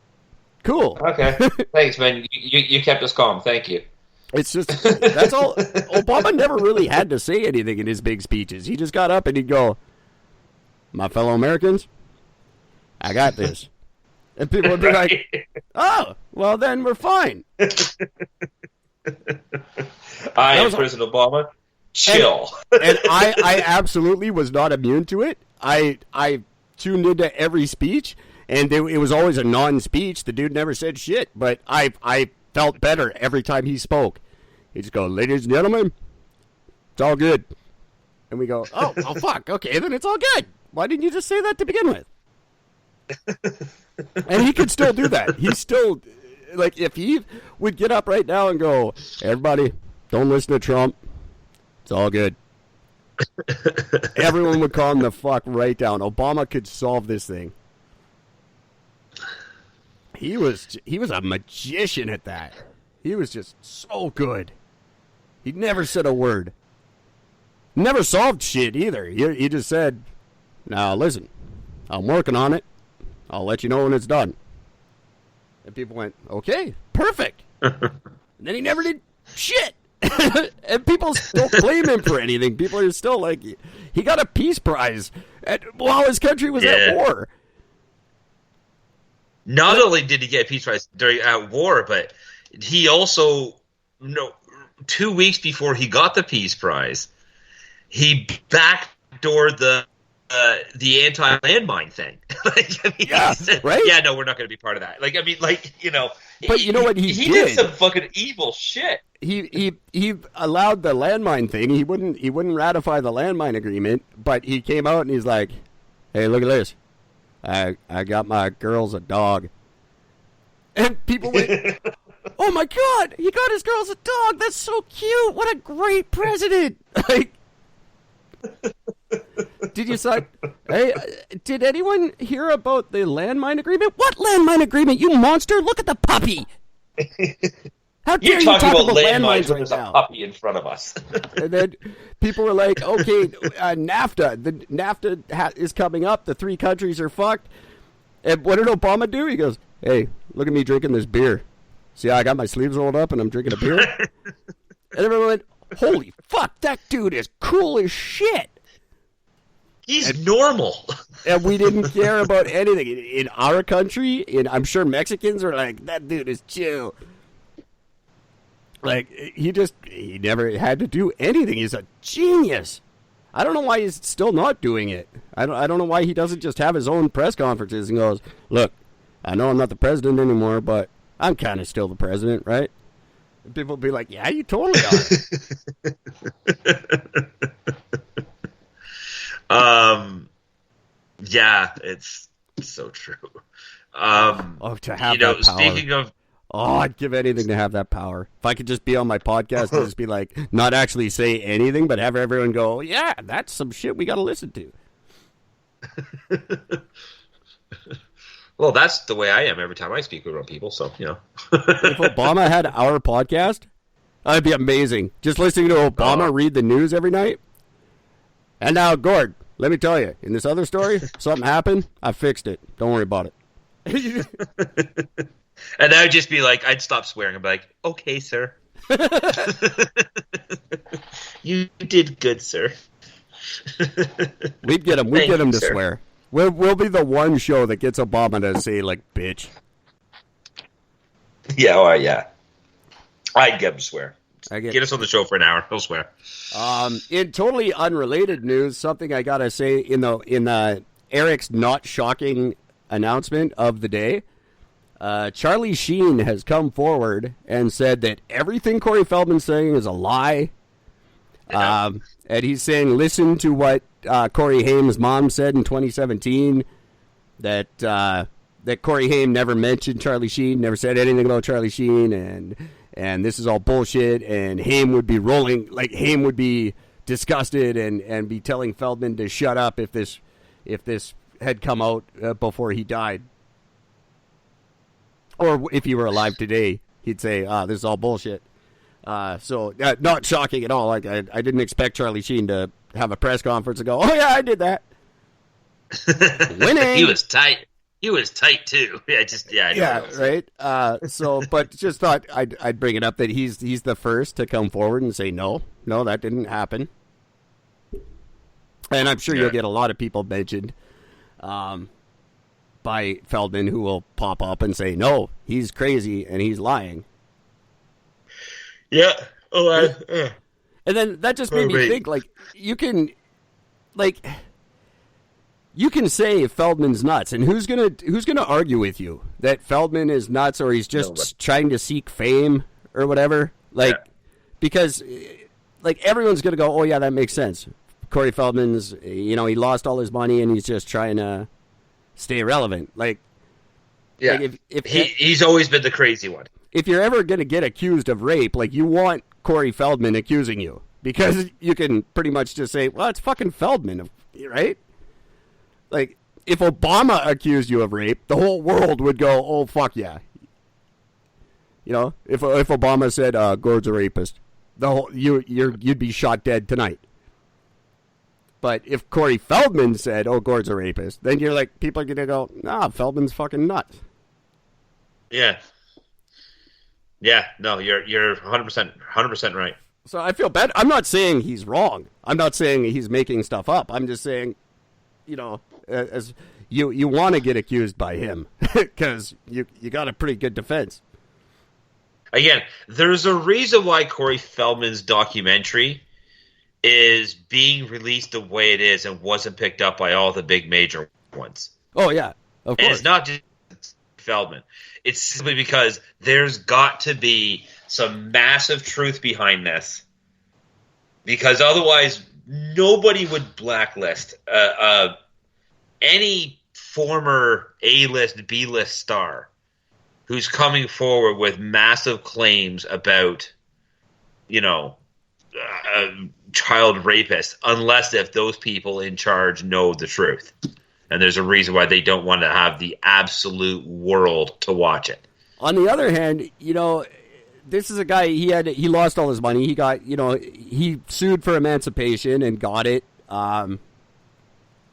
cool. Okay, thanks, man. You kept us calm. Thank you. It's just, that's all. Obama never really had to say anything in his big speeches. He just got up and he'd go, my fellow Americans, I got this. And people would be like, oh, well, then we're fine. I am President Obama. Chill. And I absolutely was not immune to it. I tuned into every speech, and it was always a non-speech. The dude never said shit, but I felt better every time he spoke. He'd just go, ladies and gentlemen, it's all good. And we go, oh, fuck, okay, then it's all good. Why didn't you just say that to begin with? And he could still do that. He's still, if he would get up right now and go, everybody, don't listen to Trump. It's all good. Everyone would calm the fuck right down. Obama could solve this thing. He was a magician at that. He was just so good. He never said a word. Never solved shit either. He just said, now listen, I'm working on it. I'll let you know when it's done. And people went, okay, perfect. And then he never did shit. And people don't blame him for anything. People are still like, he got a peace prize while his country was at war. Not only did he get a peace prize during war, but he also, 2 weeks before he got the Peace Prize, he backdoored the anti-landmine thing. He said, right? Yeah, no, we're not going to be part of that. But you know what he did? He did some fucking evil shit. He allowed the landmine thing. He wouldn't ratify the landmine agreement, but he came out and he's like, "Hey, look at this. I got my girls a dog." And people went, "Oh my god, he got his girls a dog. That's so cute. What a great president." Like, did anyone hear about the landmine agreement? What landmine agreement, you monster? Look at the puppy. How dare You're you talking talk about landmines when right there's now? a puppy in front of us. And then people were like, okay, NAFTA. The NAFTA is coming up. The 3 countries are fucked. And what did Obama do? He goes, "Hey, look at me drinking this beer. See how I got my sleeves rolled up and I'm drinking a beer?" And everyone went, "Holy fuck, that dude is cool as shit." He's normal. And we didn't care about anything. In our country, I'm sure Mexicans are like, "That dude is chill." Like, he never had to do anything. He's a genius. I don't know why he's still not doing it. I don't know why he doesn't just have his own press conferences and goes, "Look, I know I'm not the president anymore, but I'm kind of still the president, right?" And people will be like, "Yeah, you totally are." Yeah, it's so true. To have that power. Speaking of, I'd give anything to have that power. If I could just be on my podcast and just be like, not actually say anything, but have everyone go, "Yeah, that's some shit we got to listen to." Well, that's the way I am every time I speak with people, so, If Obama had our podcast, that'd be amazing. Just listening to Obama read the news every night. "And now, Gord, let me tell you, in this other story, something happened. I fixed it. Don't worry about it." And I'd just be like, I'd stop swearing and be like, "Okay, sir." You did good, sir. We'd get him to sir. swear. We'll be the one show that gets Obama to say, like, "bitch." Yeah, yeah. I'd get him to swear. Get Get us on the show for an hour. He'll swear. In totally unrelated news, something I gotta say in Eric's not shocking announcement of the day, Charlie Sheen has come forward and said that everything Corey Feldman's saying is a lie. And he's saying, listen to what Corey Haim's mom said in 2017, that Corey Haim never mentioned Charlie Sheen, never said anything about Charlie Sheen, and this is all bullshit, and Haim would be disgusted and be telling Feldman to shut up if this had come out before he died. Or if he were alive today, he'd say, "This is all bullshit." So not shocking at all. Like I didn't expect Charlie Sheen to have a press conference and go, "Oh yeah, I did that." Winning. He was tight. He was tight too. Yeah, right. But just thought I'd bring it up that he's the first to come forward and say no, that didn't happen. And I'm sure you'll get a lot of people mentioned by Feldman who will pop up and say, "No, he's crazy and he's lying." Yeah. And then that just made me think, like, you can say Feldman's nuts, and who's gonna argue with you that Feldman is nuts or he's just trying to seek fame or whatever? Because everyone's gonna go, "Oh yeah, that makes sense. Corey Feldman's, he lost all his money and he's just trying to stay relevant." He's always been the crazy one. If you're ever gonna get accused of rape, you want Corey Feldman accusing you, because you can pretty much just say, "Well, it's fucking Feldman," right? Like, if Obama accused you of rape, the whole world would go, "Oh, fuck yeah." If Obama said, "Gord's a rapist," you'd be shot dead tonight. But if Corey Feldman said, "Oh, Gord's a rapist," then you're like, people are going to go, "Nah, Feldman's fucking nuts." Yeah. Yeah, no, you're 100% right. So I feel bad. I'm not saying he's wrong. I'm not saying he's making stuff up. I'm just saying, as you want to get accused by him because you got a pretty good defense. Again, there's a reason why Corey Feldman's documentary is being released the way it is and wasn't picked up by all the big major ones. Oh, yeah, of course. And it's not just Feldman. It's simply because there's got to be some massive truth behind this. Because otherwise, nobody would blacklist any former A-list, B-list star who's coming forward with massive claims about, child rapists, unless if those people in charge know the truth. And there's a reason why they don't want to have the absolute world to watch it. On the other hand, this is a guy, he lost all his money. He got, he sued for emancipation and got it.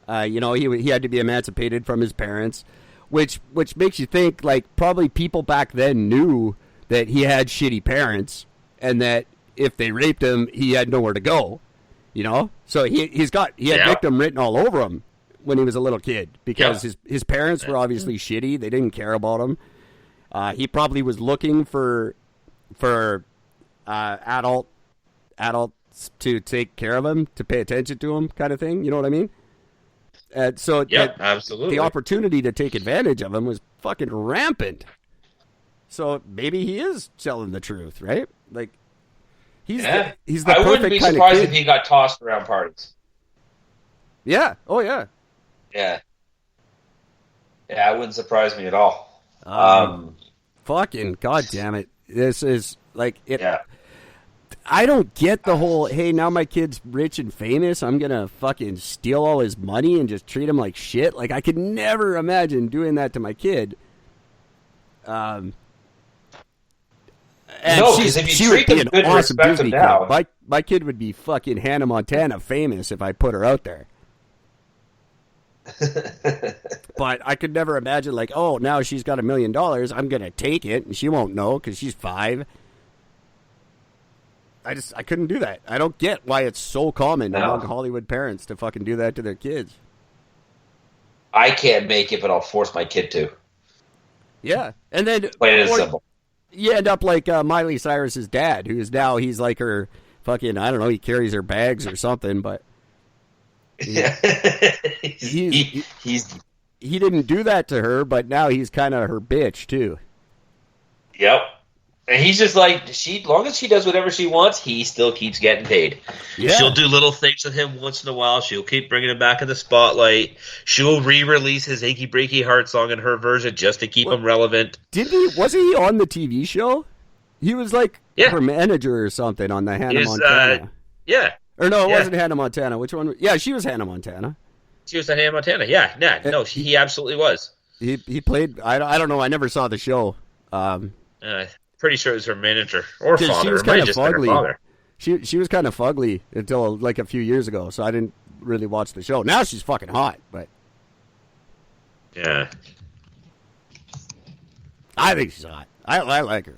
He had to be emancipated from his parents, which makes you think, like, probably people back then knew that he had shitty parents and that if they raped him, he had nowhere to go, So he had victim written all over him when he was a little kid because his parents were obviously shitty. They didn't care about him. He probably was looking for adults to take care of him, to pay attention to him, kind of thing. You know what I mean? Absolutely. The opportunity to take advantage of him was fucking rampant. So maybe he is telling the truth, right? Like he's the I wouldn't be perfect kind of surprised kid. if he got tossed around parties. Yeah. Oh yeah. Yeah. Yeah, it wouldn't surprise me at all. Fucking goddamn it! This is like it. Yeah. I don't get the whole, hey, now my kid's rich and famous, I'm going to fucking steal all his money and just treat him like shit. Like, I could never imagine doing that to my kid. And because if you she treat would be them an good and awesome respect Disney them now. kid. My kid would be fucking Hannah Montana famous if I put her out there. But I could never imagine, like, oh, now she's got $1 million, I'm going to take it, and she won't know because she's 5. I couldn't do that. I don't get why it's so common among Hollywood parents to fucking do that to their kids. I can't make it, but I'll force my kid to. Yeah. And then Plain and simple. You end up like Miley Cyrus's dad, who's now, he's like her fucking, I don't know, he carries her bags or something, but he didn't do that to her, but now he's kind of her bitch too. Yep. And he's just like, long as she does whatever she wants, he still keeps getting paid. Yeah. She'll do little things with him once in a while. She'll keep bringing him back in the spotlight. She'll re-release his Achy Breaky Heart song in her version just to keep him relevant. Wasn't he on the TV show? He was like her manager or something on the Hannah Montana. Or no, it wasn't Hannah Montana. Which one? Yeah, she was Hannah Montana. She was the Hannah Montana. Yeah. No, he absolutely was. He played, I don't know, I never saw the show. Pretty sure it was her manager or father. She was kind of fugly. She was kind of fugly until like a few years ago, so I didn't really watch the show. Now she's fucking hot, but yeah, I think she's hot. I like her.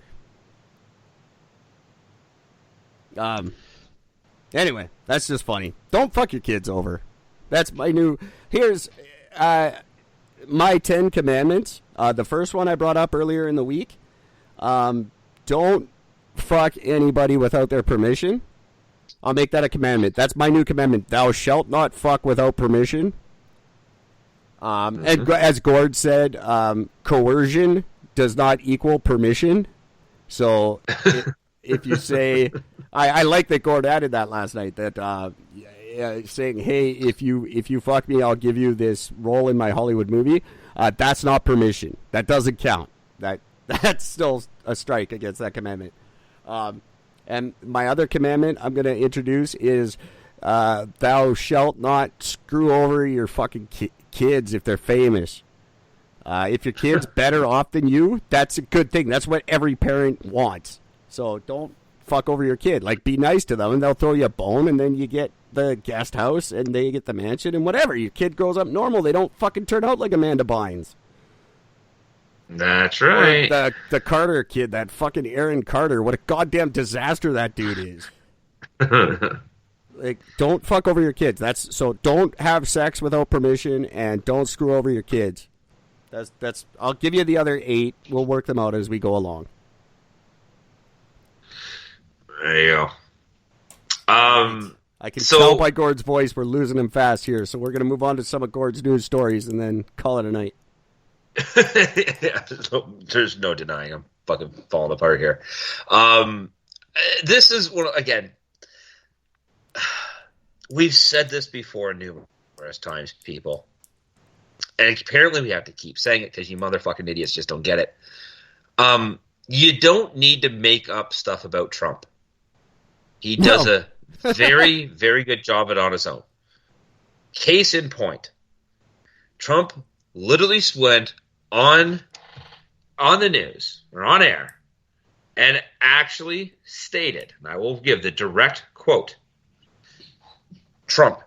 Anyway, that's just funny. Don't fuck your kids over. That's my new. Here's my 10 commandments. The first one I brought up earlier in the week. Don't fuck anybody without their permission. I'll make that a commandment. That's my new commandment. Thou shalt not fuck without permission. And as Gord said, coercion does not equal permission. So if you say, I like that Gord added that last night, that saying, hey, if you fuck me, I'll give you this role in my Hollywood movie. That's not permission. That doesn't count. That's still a strike against that commandment. And my other commandment I'm going to introduce is thou shalt not screw over your fucking kids if they're famous. If your kid's better off than you, that's a good thing. That's what every parent wants. So don't fuck over your kid. Like, be nice to them, and they'll throw you a bone, and then you get the guest house, and they get the mansion, and whatever. Your kid grows up normal. They don't fucking turn out like Amanda Bynes. That's right. Or the Carter kid, that fucking Aaron Carter. What a goddamn disaster that dude is. Like, don't fuck over your kids. So don't have sex without permission, and don't screw over your kids. That's. I'll give you the other 8. We'll work them out as we go along. There you go. I can tell by Gord's voice we're losing him fast here, so we're going to move on to some of Gord's news stories and then call it a night. Yeah, there's no denying I'm fucking falling apart here. This is, again, we've said this before numerous times, people. And apparently we have to keep saying it because you motherfucking idiots just don't get it. You don't need to make up stuff about Trump. He does a very, very good job of it on his own. Case in point, Trump literally went on the news or on air and actually stated, and I will give the direct quote. Trump,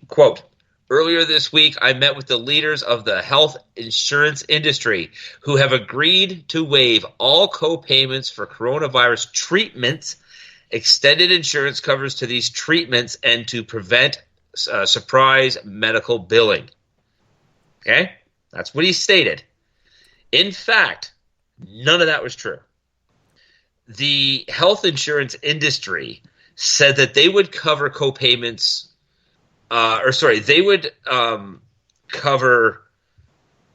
quote, "Earlier this week, I met with the leaders of the health insurance industry who have agreed to waive all co-payments for coronavirus treatments, extended insurance covers to these treatments, and to prevent surprise medical billing." Okay? That's what he stated. In fact, none of that was true. The health insurance industry said that they would cover co-payments they would cover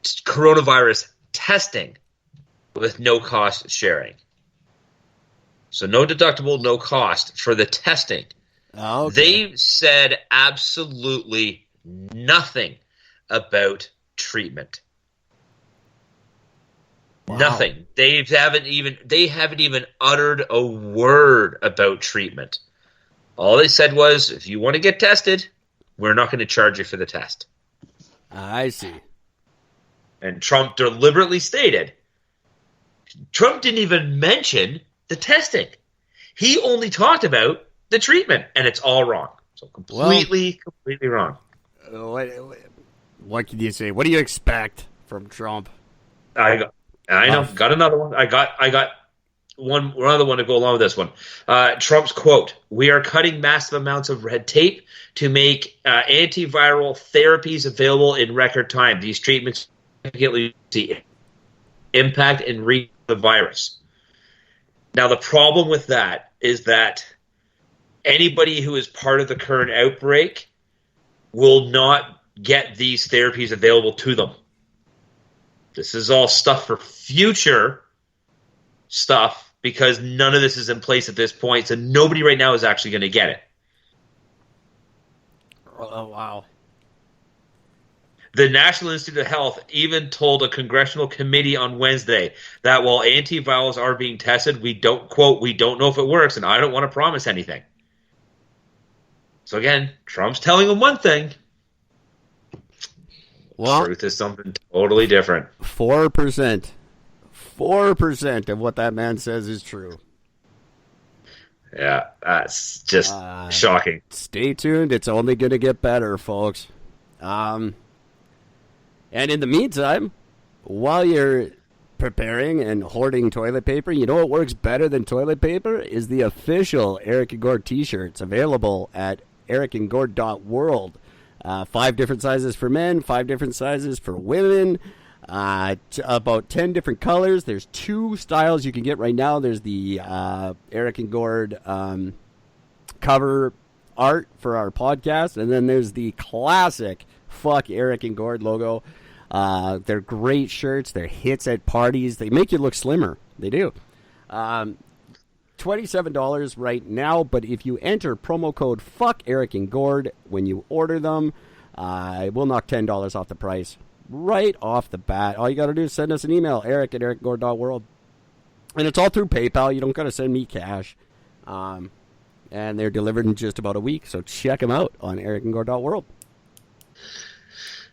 coronavirus testing with no cost sharing. So no deductible, no cost for the testing. Oh, okay. They said absolutely nothing about treatment. Wow. Nothing. They haven't even uttered a word about treatment. All they said was, if you want to get tested, we're not going to charge you for the test. I see. And Trump deliberately stated, Trump didn't even mention the testing. He only talked about the treatment, and it's all wrong. So completely wrong. What can you say? What do you expect from Trump? I know. Got another one. I got another one to go along with this one. Trump's quote: "We are cutting massive amounts of red tape to make antiviral therapies available in record time. These treatments significantly impact and reach the virus." Now, the problem with that is that anybody who is part of the current outbreak will not get these therapies available to them. This is all stuff for future stuff because none of this is in place at this point, so nobody right now is actually going to get it. Oh, wow. The National Institute of Health even told a congressional committee on Wednesday that while antivirals are being tested, we don't know if it works, and I don't want to promise anything. So again, Trump's telling them one thing. Well, truth is something totally different. 4%. 4% of what that man says is true. Yeah, that's just shocking. Stay tuned. It's only going to get better, folks. And in the meantime, while you're preparing and hoarding toilet paper, you know what works better than toilet paper? Is the official Eric and Gord t-shirts available at ericandgord.world. 5 different sizes for men, 5 different sizes for women, about 10 different colors. There's 2 styles you can get right now. There's the Eric and Gord cover art for our podcast, and then there's the classic Fuck Eric and Gord logo. They're great shirts. They're hits at parties. They make you look slimmer. They do. $27 right now, but if you enter promo code Fuck Eric and Gord when you order them, it will knock $10 off the price right off the bat. All you got to do is send us an email, eric@ericgord.world. And it's all through PayPal. You don't got to send me cash. And they're delivered in just about a week, so check them out on ericandgord.world.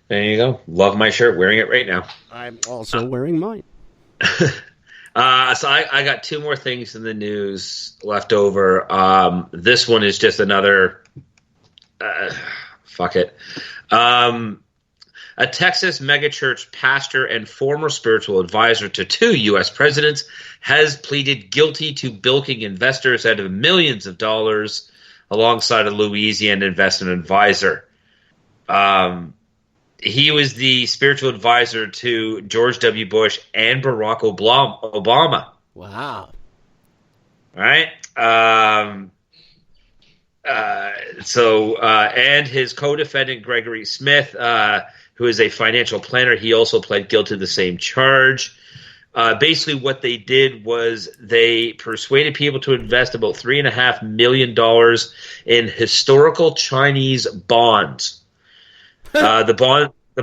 There you go. Love my shirt. Wearing it right now. I'm also wearing mine. So I got 2 more things in the news left over. This one is just another. Fuck it. A Texas megachurch pastor and former spiritual advisor to 2 U.S. presidents has pleaded guilty to bilking investors out of millions of dollars alongside a Louisiana investment advisor. He was the spiritual advisor to George W. Bush and Barack Obama. Wow. Right? And his co-defendant Gregory Smith, who is a financial planner, he also pled guilty to the same charge. Basically, what they did was they persuaded people to invest about $3.5 million in historical Chinese bonds. The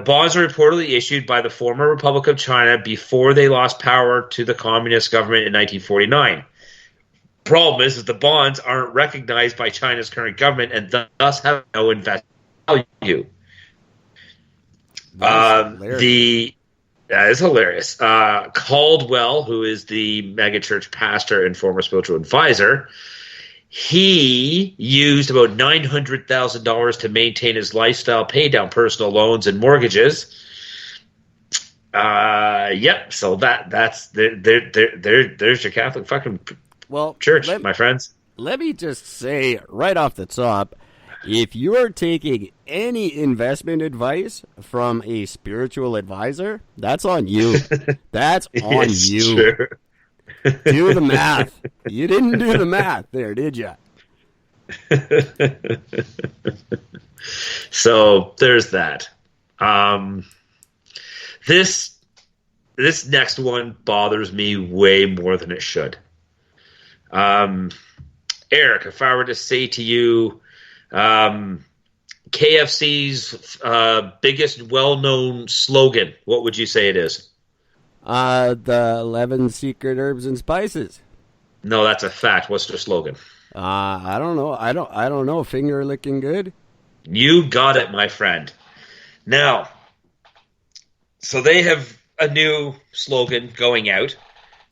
bonds were reportedly issued by the former Republic of China before they lost power to the communist government in 1949. Problem is that the bonds aren't recognized by China's current government and thus have no investment value. That is hilarious. Caldwell, who is the megachurch pastor and former spiritual advisor, he used about $900,000 to maintain his lifestyle, pay down personal loans and mortgages. So there's your Catholic fucking church, my friends. Let me just say right off the top, if you are taking any investment advice from a spiritual advisor, that's on you. That's on you. True. Do the math. You didn't do the math there, did you? So there's that. This next one bothers me way more than it should. Eric, if I were to say to you, KFC's biggest well-known slogan, what would you say it is? The 11 secret herbs and spices. No, that's a fact. What's their slogan? I don't know. I don't know. Finger licking good. You got it, my friend. Now, so they have a new slogan going out,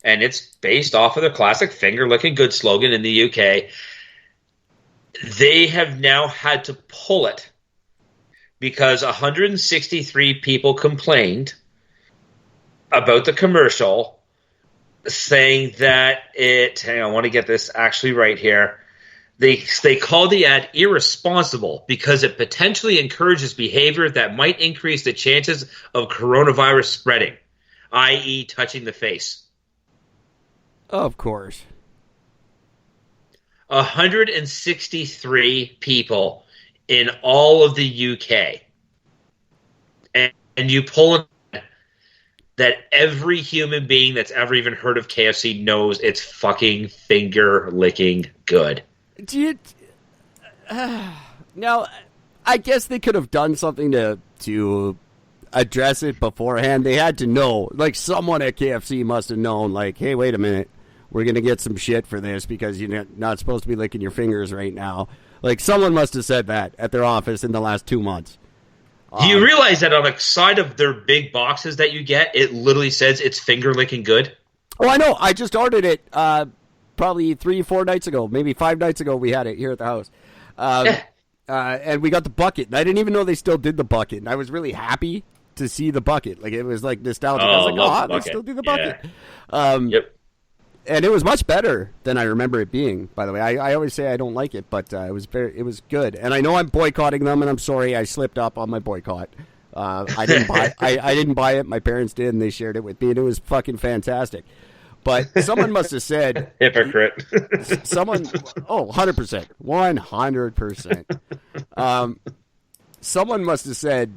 and it's based off of their classic finger licking good slogan in the UK. They have now had to pull it because 163 people complained about the commercial, saying that I want to get this actually right here. They called the ad irresponsible because it potentially encourages behavior that might increase the chances of coronavirus spreading, i.e. touching the face. Of course. 163 people in all of the UK. And you pull in that every human being that's ever even heard of KFC knows it's fucking finger licking good. Now, I guess they could have done something to address it beforehand. They had to know. Like, someone at KFC must have known, like, hey, wait a minute. We're going to get some shit for this because you're not supposed to be licking your fingers right now. Like, someone must have said that at their office in the last 2 months. Do you realize that on the side of their big boxes that you get, it literally says it's finger licking good? Oh, I know. I just ordered it probably 3-4 nights ago. Maybe 5 nights ago we had it here at the house. And we got the bucket. And I didn't even know they still did the bucket. And I was really happy to see the bucket. Like, it was like nostalgic. I was like, they still do the bucket. Yeah. Yep. And it was much better than I remember it being, by the way. I always say I don't like it, but it was good. And I know I'm boycotting them, and I'm sorry I slipped up on my boycott. I didn't buy it. My parents did, and they shared it with me, and it was fucking fantastic. But someone must have said... Hypocrite. 100%. 100%. Someone must have said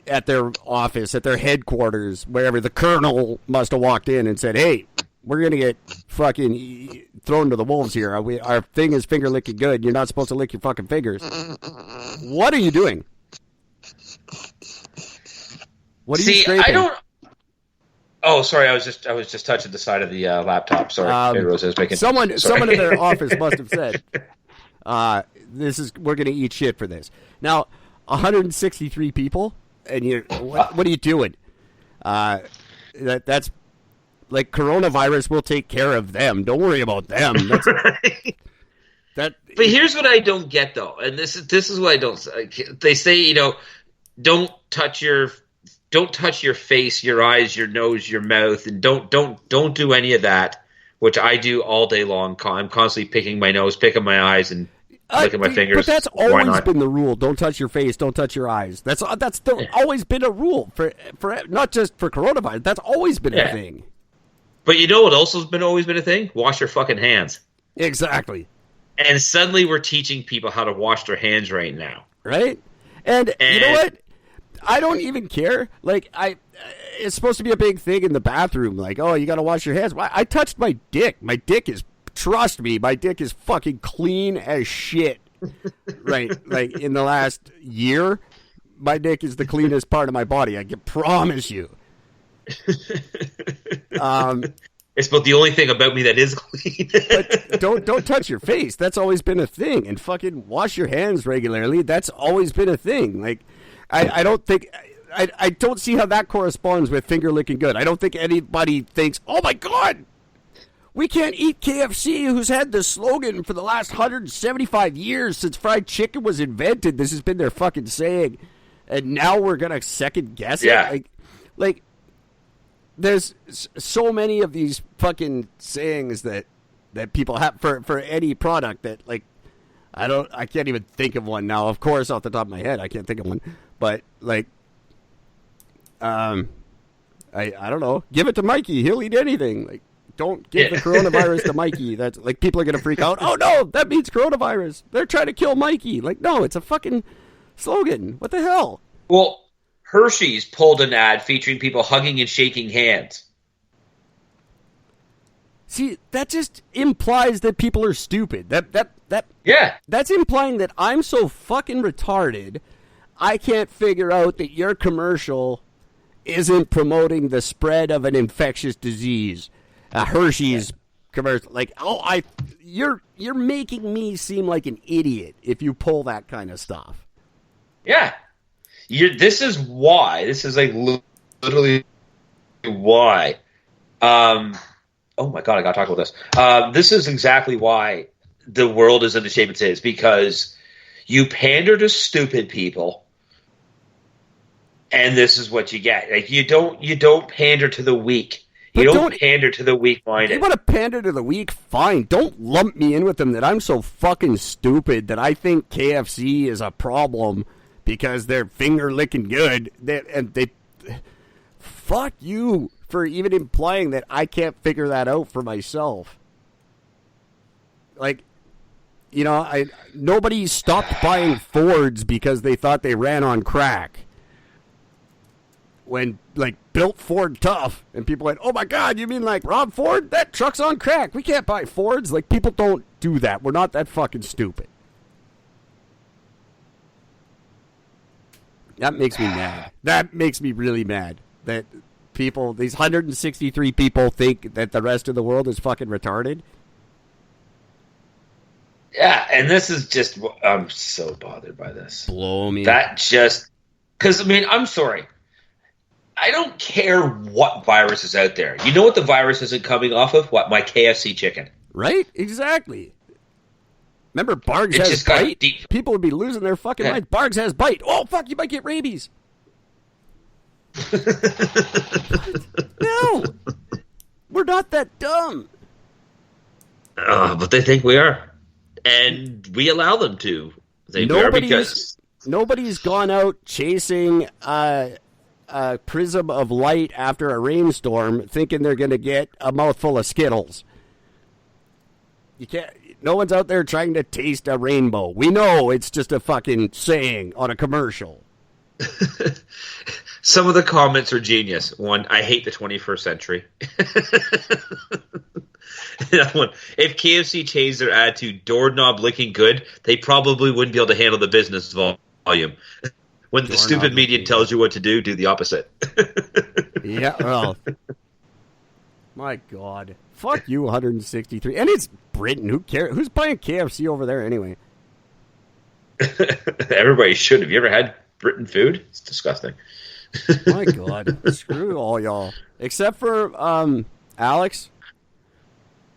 at their office, at their headquarters, wherever, the colonel must have walked in and said, hey... We're going to get fucking thrown to the wolves here. Our thing is finger licking good. You're not supposed to lick your fucking fingers. What are you doing? What are you scraping? I don't... Oh, sorry. I was just touching the side of the laptop. Sorry. Someone in their office must have said, we're going to eat shit for this. Now, 163 people, and what are you doing? That's... Like, coronavirus will take care of them. Don't worry about them. But here's what I don't get, though, and this is what I don't. They say, don't touch your face, your eyes, your nose, your mouth, and don't do any of that, which I do all day long. I'm constantly picking my nose, picking my eyes, and licking my fingers. But that's always been the rule. Don't touch your face. Don't touch your eyes. That's always been a rule for not just for coronavirus. That's always been a thing. But you know what else has always been a thing? Wash your fucking hands. Exactly. And suddenly we're teaching people how to wash their hands right now. Right? And you know what? I don't even care. Like, it's supposed to be a big thing in the bathroom. Like, oh, you got to wash your hands. I touched my dick. My dick is, trust me, my dick is fucking clean as shit. Right? Like, in the last year, my dick is the cleanest part of my body. I can promise you. It's about the only thing about me that is clean. But don't touch your face. That's always been a thing. And fucking wash your hands regularly. That's always been a thing. Like, I don't think I don't see how that corresponds with finger licking good. I don't think anybody thinks, oh my God, we can't eat KFC, who's had this slogan for the last 175 years since fried chicken was invented. This has been their fucking saying. And now we're gonna second guess it. Like there's so many of these fucking sayings that people have for any product that, like, I can't even think of one now. Of course, off the top of my head, I can't think of one. But, like, I don't know. Give it to Mikey. He'll eat anything. Like, don't give the coronavirus to Mikey. That's, like, people are going to freak out. Oh, no, that means coronavirus. They're trying to kill Mikey. Like, no, it's a fucking slogan. What the hell? Well, Hershey's pulled an ad featuring people hugging and shaking hands. See, that just implies that people are stupid. That's implying that I'm so fucking retarded, I can't figure out that your commercial isn't promoting the spread of an infectious disease. A Hershey's commercial, like, you're making me seem like an idiot if you pull that kind of stuff. Yeah. This is why. This is, like, literally why. Oh my God, I gotta talk about this. This is exactly why the world is in the shape it is, because you pander to stupid people, and this is what you get. Like, you don't pander to the weak. You don't pander to the weak-minded. You want to pander to the weak? Fine. Don't lump me in with them that I'm so fucking stupid that I think KFC is a problem because they're finger-licking good. Fuck you for even implying that I can't figure that out for myself. Like, you know, nobody stopped buying Fords because they thought they ran on crack. When, like, built Ford tough, and people went, oh my God, you mean like Rob Ford? That truck's on crack. We can't buy Fords. Like, people don't do that. We're not that fucking stupid. That makes me mad. That makes me really mad. That people, these 163 people, think that the rest of the world is fucking retarded. Yeah, and this is just, I'm so bothered by this. Blow me. That just, because, I mean, I'm sorry. I don't care what virus is out there. You know what the virus isn't coming off of? What? My KFC chicken. Right? Exactly. Remember, Bargs has bite? People would be losing their fucking minds. Bargs has bite. Oh, fuck, you might get rabies. No. We're not that dumb. But they think we are. And we allow them to. Nobody's gone out chasing a prism of light after a rainstorm thinking they're going to get a mouthful of Skittles. You can't. No one's out there trying to taste a rainbow. We know it's just a fucking saying on a commercial. Some of the comments are genius. One, I hate the 21st century. Another one, if KFC changed their ad to doorknob licking good, they probably wouldn't be able to handle the business volume. When the stupid media tells you what to do, do the opposite. Yeah, well, my God. Fuck you, 163. And it's Britain. Who cares? Who's buying KFC over there anyway? Everybody should. Have you ever had Britain food? It's disgusting. My God. Screw all y'all. Except for Alex.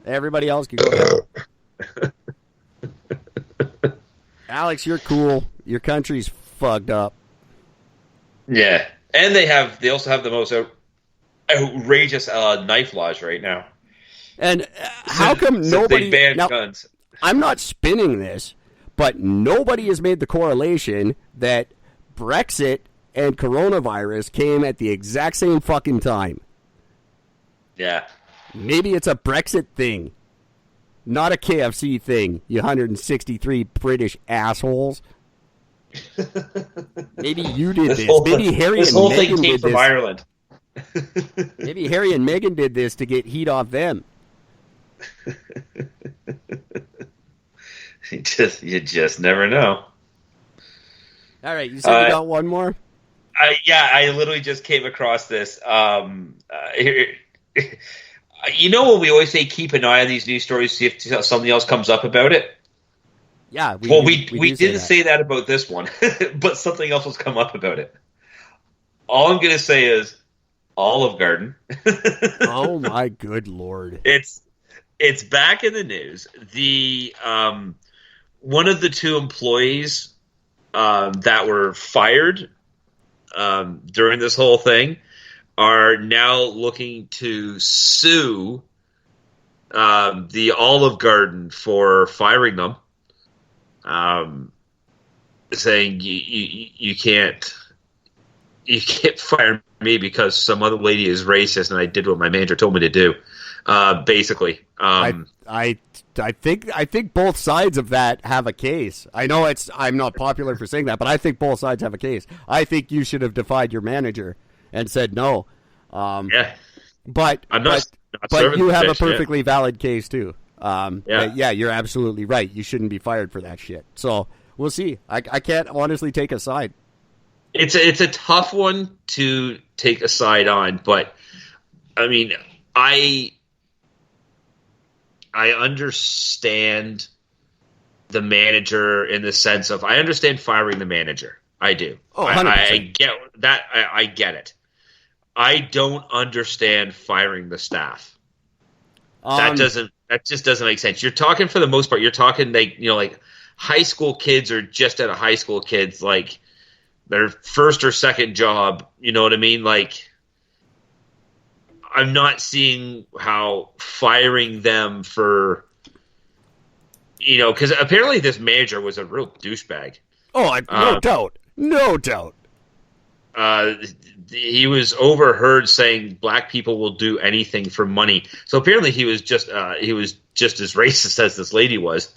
Everybody else can go ahead. Alex, you're cool. Your country's fucked up. Yeah. And they also have the most outrageous knife laws right now. And how come nobody... They banned guns. I'm not spinning this, but nobody has made the correlation that Brexit and coronavirus came at the exact same fucking time. Yeah. Maybe it's a Brexit thing. Not a KFC thing, you 163 British assholes. Maybe you did this. Maybe Harry and Meghan did from this. Ireland. Maybe Harry and Meghan did this to get heat off them. You just never know. All right, you said you got one more? I literally just came across this. You know when we always say keep an eye on these news stories, see if something else comes up about it? Yeah. We didn't say that about this one, but something else has come up about it. All I'm going to say is Olive Garden. Oh, my good Lord. It's back in the news. The one of the two employees that were fired during this whole thing are now looking to sue the Olive Garden for firing them, saying you can't fire me because some other lady is racist and I did what my manager told me to do. Basically, I think both sides of that have a case. I know I'm not popular for saying that, but I think both sides have a case. I think you should have defied your manager and said no. Yeah, but you have a perfectly valid case too. Yeah, you're absolutely right. You shouldn't be fired for that shit. So we'll see. I can't honestly take a side. It's a tough one to take a side on, but I mean, I understand the manager in the sense of I understand firing the manager. I do. Oh, I get that. I get it. I don't understand firing the staff. That just doesn't make sense. You're talking for the most part. You're talking like high school kids or just out of high school kids, like their first or second job. You know what I mean? Like I'm not seeing how firing them for because apparently this manager was a real douchebag. Oh, no doubt. He was overheard saying black people will do anything for money. So apparently he was just as racist as this lady was.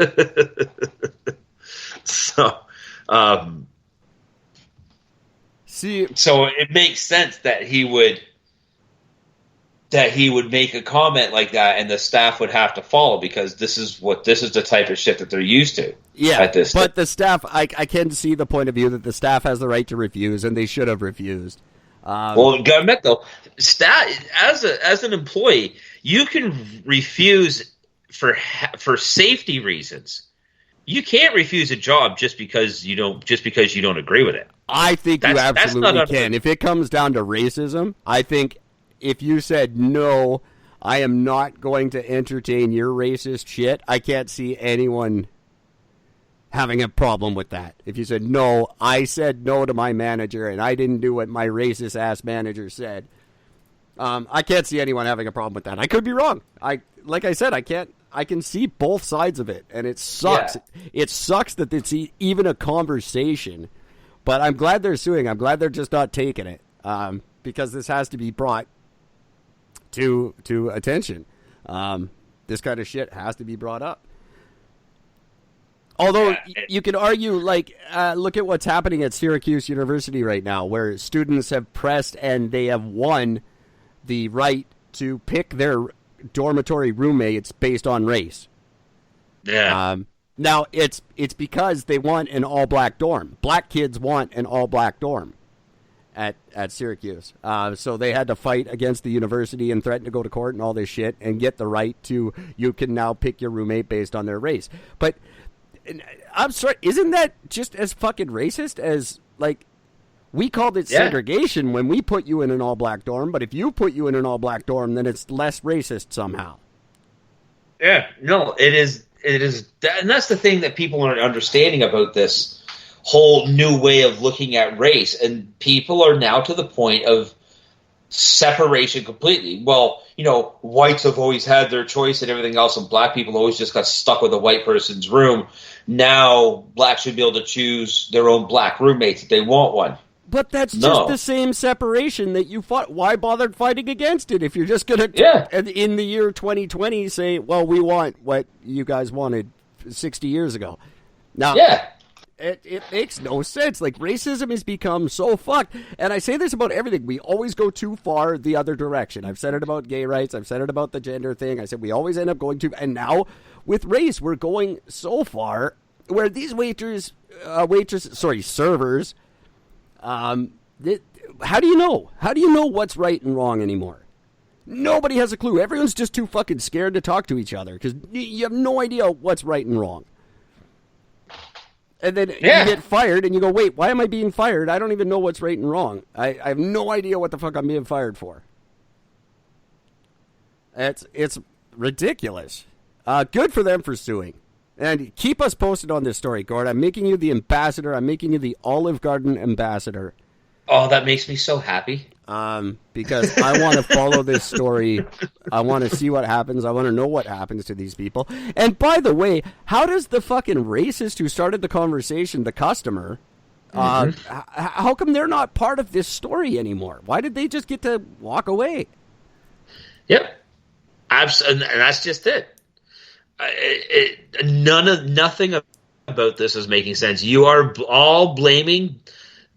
So it makes sense that he would make a comment like that and the staff would have to follow because this is the type of shit that they're used to. Yeah, but the staff, I can see the point of view that the staff has the right to refuse, and they should have refused. Well, gotta admit though, as an employee, you can refuse for safety reasons. You can't refuse a job just because you don't agree with it. I think you absolutely can. If it comes down to racism, I think if you said no, I am not going to entertain your racist shit, I can't see anyone having a problem with that. If you said, no, I said no to my manager and I didn't do what my racist ass manager said, I can't see anyone having a problem with that. I could be wrong. Like I said, I can see both sides of it, and it sucks. Yeah. It sucks that it's even a conversation, but I'm glad they're suing. I'm glad they're just not taking it, because this has to be brought to attention. This kind of shit has to be brought up. Although you could argue, look at what's happening at Syracuse University right now, where students have pressed and they have won the right to pick their dormitory roommates based on race. Yeah. Now, it's because they want an all-black dorm. Black kids want an all-black dorm at Syracuse. So they had to fight against the university and threaten to go to court and all this shit and get the right to, you can now pick your roommate based on their race. But I'm sorry, isn't that just as fucking racist as, we called it segregation when we put you in an all-black dorm, but if you put you in an all-black dorm, then it's less racist somehow. Yeah, no, it is, and that's the thing that people aren't understanding about this whole new way of looking at race, and people are now to the point of separation completely. Well, whites have always had their choice and everything else, and black people always just got stuck with a white person's room. Now, blacks should be able to choose their own black roommates if they want one. But that's just the same separation that you fought. Why bother fighting against it if you're just going to, in the year 2020, say, well, we want what you guys wanted 60 years ago. Now, it makes no sense. Like, racism has become so fucked. And I say this about everything. We always go too far the other direction. I've said it about gay rights. I've said it about the gender thing. I said we always end up going too. And now with race, we're going so far where these servers, how do you know? How do you know what's right and wrong anymore? Nobody has a clue. Everyone's just too fucking scared to talk to each other because you have no idea what's right and wrong. And then you get fired, and you go, wait, why am I being fired? I don't even know what's right and wrong. I have no idea what the fuck I'm being fired for. It's ridiculous. Good for them for suing. And keep us posted on this story, Gord. I'm making you the ambassador. I'm making you the Olive Garden ambassador. Oh, that makes me so happy. Because I want to follow this story. I want to see what happens. I want to know what happens to these people. And by the way, how does the fucking racist who started the conversation, the customer, how come they're not part of this story anymore? Why did they just get to walk away? Yep. And that's just it. Nothing about this is making sense. You are all blaming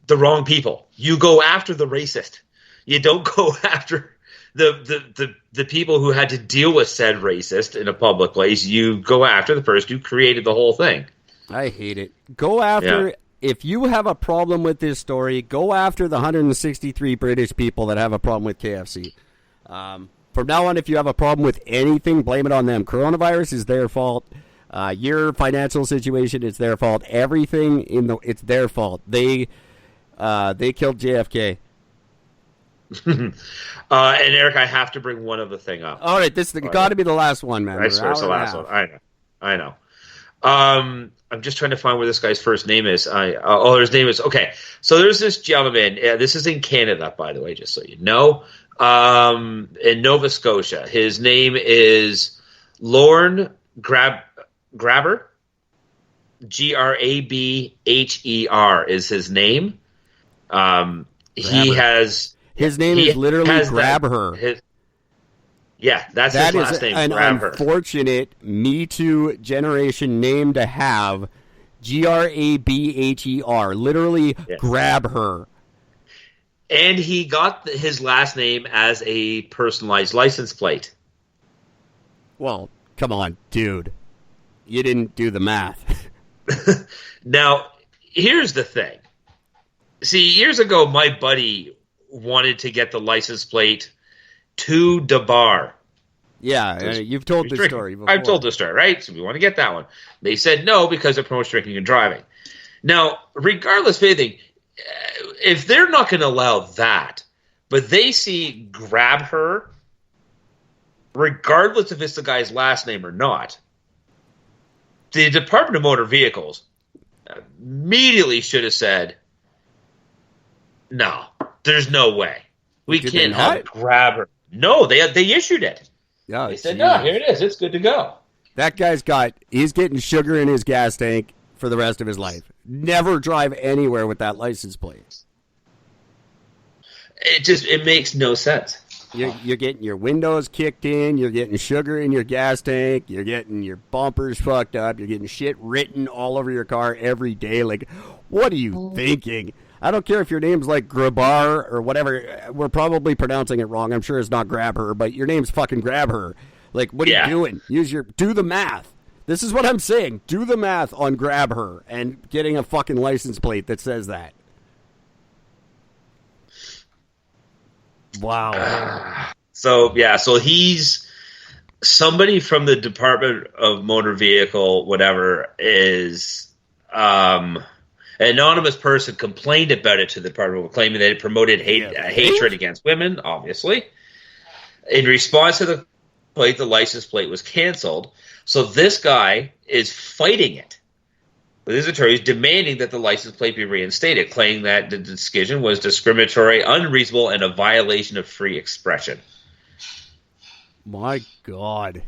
the wrong people. You go after the racist. You don't go after the people who had to deal with said racist in a public place. You go after the person who created the whole thing. I hate it. Go after, if you have a problem with this story, go after the 163 British people that have a problem with KFC. From now on, if you have a problem with anything, blame it on them. Coronavirus is their fault. Your financial situation is their fault. Everything it's their fault. They killed JFK. And Eric, I have to bring one other thing up. All right, this got to be the last one, man. I swear it's the last one. I know. I'm just trying to find where this guy's first name is. His name is okay. So there's this gentleman. This is in Canada, by the way, just so you know. In Nova Scotia, his name is Lorne Grabher. Grabher is his name. His name is literally Grab Her. That's his last name. An Grab Her. Unfortunate Me Too generation name to have. Grabher, literally Grab Her. And he got his last name as a personalized license plate. Well, come on, dude. You didn't do the math. Now, here's the thing. See, years ago, my buddy wanted to get the license plate to DeBar. Yeah, you've told this story before. I've told this story, right? So we want to get that one. They said no because it promotes drinking and driving. Now, regardless of anything, if they're not going to allow that, but they see Grab Her, regardless if it's the guy's last name or not, the Department of Motor Vehicles immediately should have said, no, there's no way. We can't have Grab Her. No, they issued it. Yeah, they said, no, here it is. It's good to go. That guy's he's getting sugar in his gas tank for the rest of his life. Never drive anywhere with that license plate. It makes no sense. You're getting your windows kicked in. You're getting sugar in your gas tank. You're getting your bumpers fucked up. You're getting shit written all over your car every day. Like, what are you thinking? I don't care if your name's like Grabar or whatever. We're probably pronouncing it wrong. I'm sure it's not Grab Her, but your name's fucking Grab Her. Like, what are you doing? Do the math. This is what I'm saying. Do the math on Grab Her and getting a fucking license plate that says that. Wow. So he's somebody from the Department of Motor Vehicle, whatever, is an anonymous person complained about it to the department, claiming that it promoted hatred against women, obviously. In response to the plate, the license plate was canceled. So this guy is fighting it with his attorneys, demanding that the license plate be reinstated, claiming that the decision was discriminatory, unreasonable, and a violation of free expression. My God.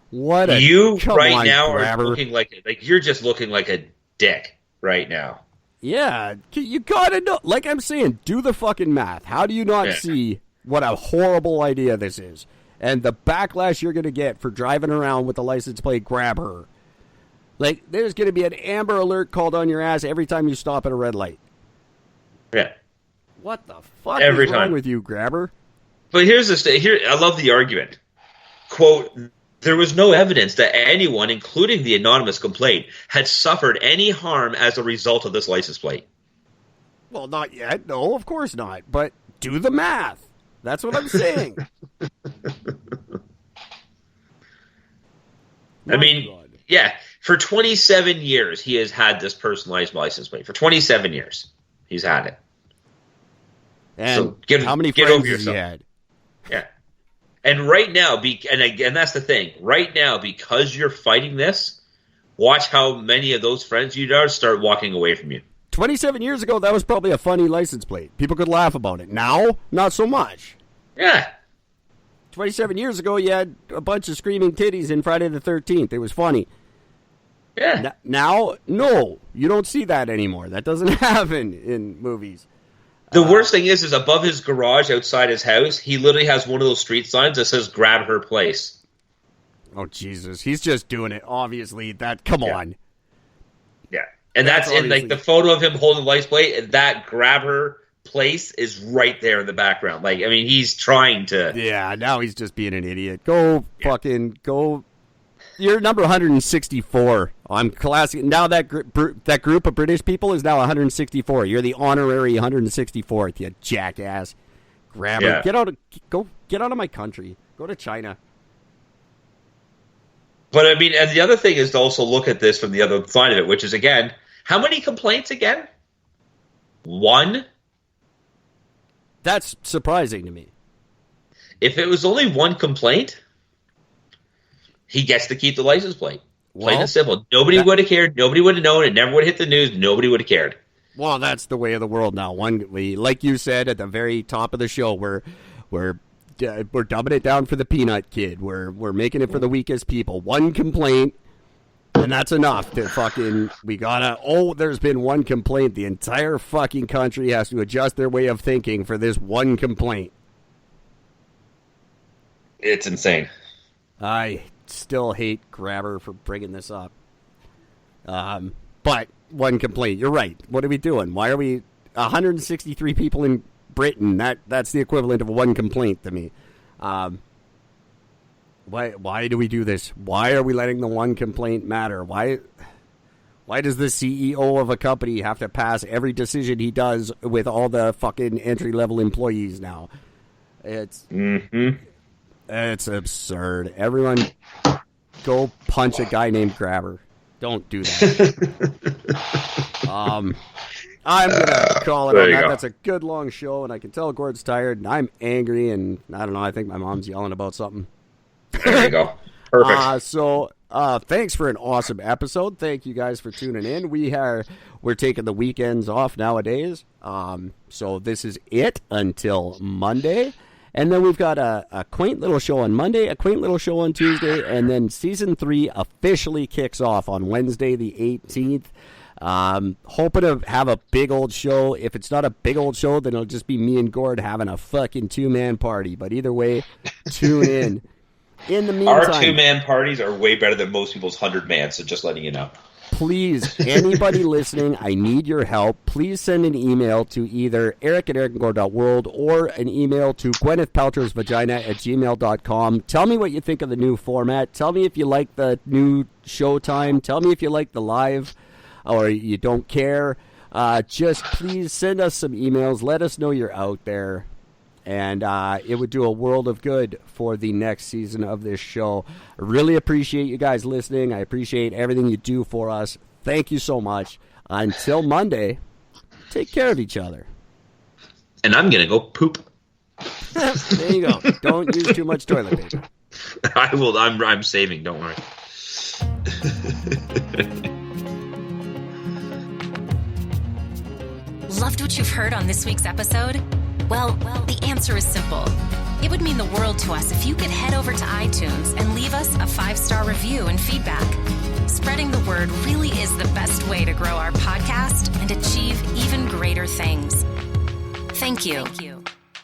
What a you right on, now Grabber. are looking like you're just looking like a dick right now. Yeah, you gotta know. Like I'm saying, do the fucking math. How do you not see what a horrible idea this is? And the backlash you're gonna get for driving around with the license plate grab her. Like, there's gonna be an Amber Alert called on your ass every time you stop at a red light. Yeah. What the fuck every is wrong time with you, grabber? But here's here. I love the argument. Quote, there was no evidence that anyone, including the anonymous complaint, had suffered any harm as a result of this license plate. Well, not yet. No, of course not. But do the math. That's what I'm saying. I mean, yeah, for 27 years he has had this personalized license plate. For 27 years he's had it. And so how many get friends over has he yourself. had? Yeah. And right now, and that's the thing. Right now, because you're fighting this, watch how many of those friends you are start walking away from you. 27 years ago, that was probably a funny license plate. People could laugh about it. Now, not so much. Yeah. 27 years ago, you had a bunch of screaming titties in Friday the 13th. It was funny. Yeah. Now, no, you don't see that anymore. That doesn't happen in movies. The worst thing is above his garage outside his house, he literally has one of those street signs that says "Grab her place." Oh Jesus, he's just doing it. Obviously, come on. Yeah, and that's in like the photo of him holding the license plate, and that "Grab her place" is right there in the background. Like, I mean, he's trying to. Yeah, now he's just being an idiot. Fucking go. You're number 164. I'm classic. Now that group of British people is now 164. You're the honorary 164th. You jackass. Grab her. Get out of my country. Go to China. But I mean, and the other thing is to also look at this from the other side of it, which is again, how many complaints again? One. That's surprising to me. If it was only one complaint, he gets to keep the license plate. Plain and simple. Nobody would have cared. Nobody would have known. It never would have hit the news. Nobody would have cared. Well, that's the way of the world now. Like you said at the very top of the show, we're dumbing it down for the peanut kid. We're making it for the weakest people. One complaint, and that's enough to fucking. There's been one complaint. The entire fucking country has to adjust their way of thinking for this one complaint. It's insane. I still hate Grabber for bringing this up. But one complaint. You're right. What are we doing? Why are we 163 people in Britain? That's the equivalent of one complaint to me. Why do we do this? Why are we letting the one complaint matter? Why does the CEO of a company have to pass every decision he does with all the fucking entry-level employees now? It's absurd. Everyone go punch a guy named Grabber. Don't do that. I'm going to call it on that. That's a good long show, and I can tell Gord's tired, and I'm angry, and I don't know, I think my mom's yelling about something. There you go. Perfect. So thanks for an awesome episode. Thank you guys for tuning in. We're taking the weekends off nowadays. So this is it until Monday. And then we've got a quaint little show on Monday, a quaint little show on Tuesday, and then Season 3 officially kicks off on Wednesday the 18th. Hoping to have a big old show. If it's not a big old show, then it'll just be me and Gord having a fucking two-man party. But either way, tune in. In the meantime, our two-man parties are way better than most people's 100-man, so just letting you know. Please, anybody listening, I need your help. Please send an email to either eric@ericandgord.world or an email to gwynethpaltrowsvagina@gmail.com. Tell me what you think of the new format. Tell me if you like the new showtime. Tell me if you like the live or you don't care. Just please send us some emails. Let us know you're out there. And it would do a world of good for the next season of this show. I really appreciate you guys listening. I appreciate everything you do for us. Thank you so much. Until Monday, take care of each other. And I'm going to go poop. There you go. Don't use too much toilet paper. I will. I'm saving. Don't worry. Loved what you've heard on this week's episode? Well, the answer is simple. It would mean the world to us if you could head over to iTunes and leave us a 5-star review and feedback. Spreading the word really is the best way to grow our podcast and achieve even greater things. Thank you.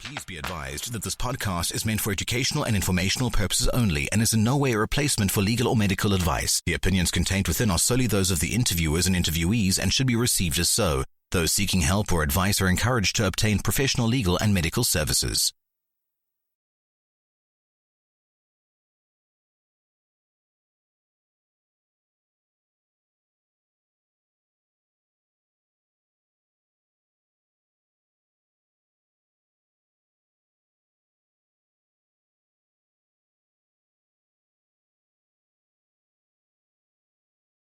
Please be advised that this podcast is meant for educational and informational purposes only and is in no way a replacement for legal or medical advice. The opinions contained within are solely those of the interviewers and interviewees and should be received as so. Those seeking help or advice are encouraged to obtain professional legal and medical services.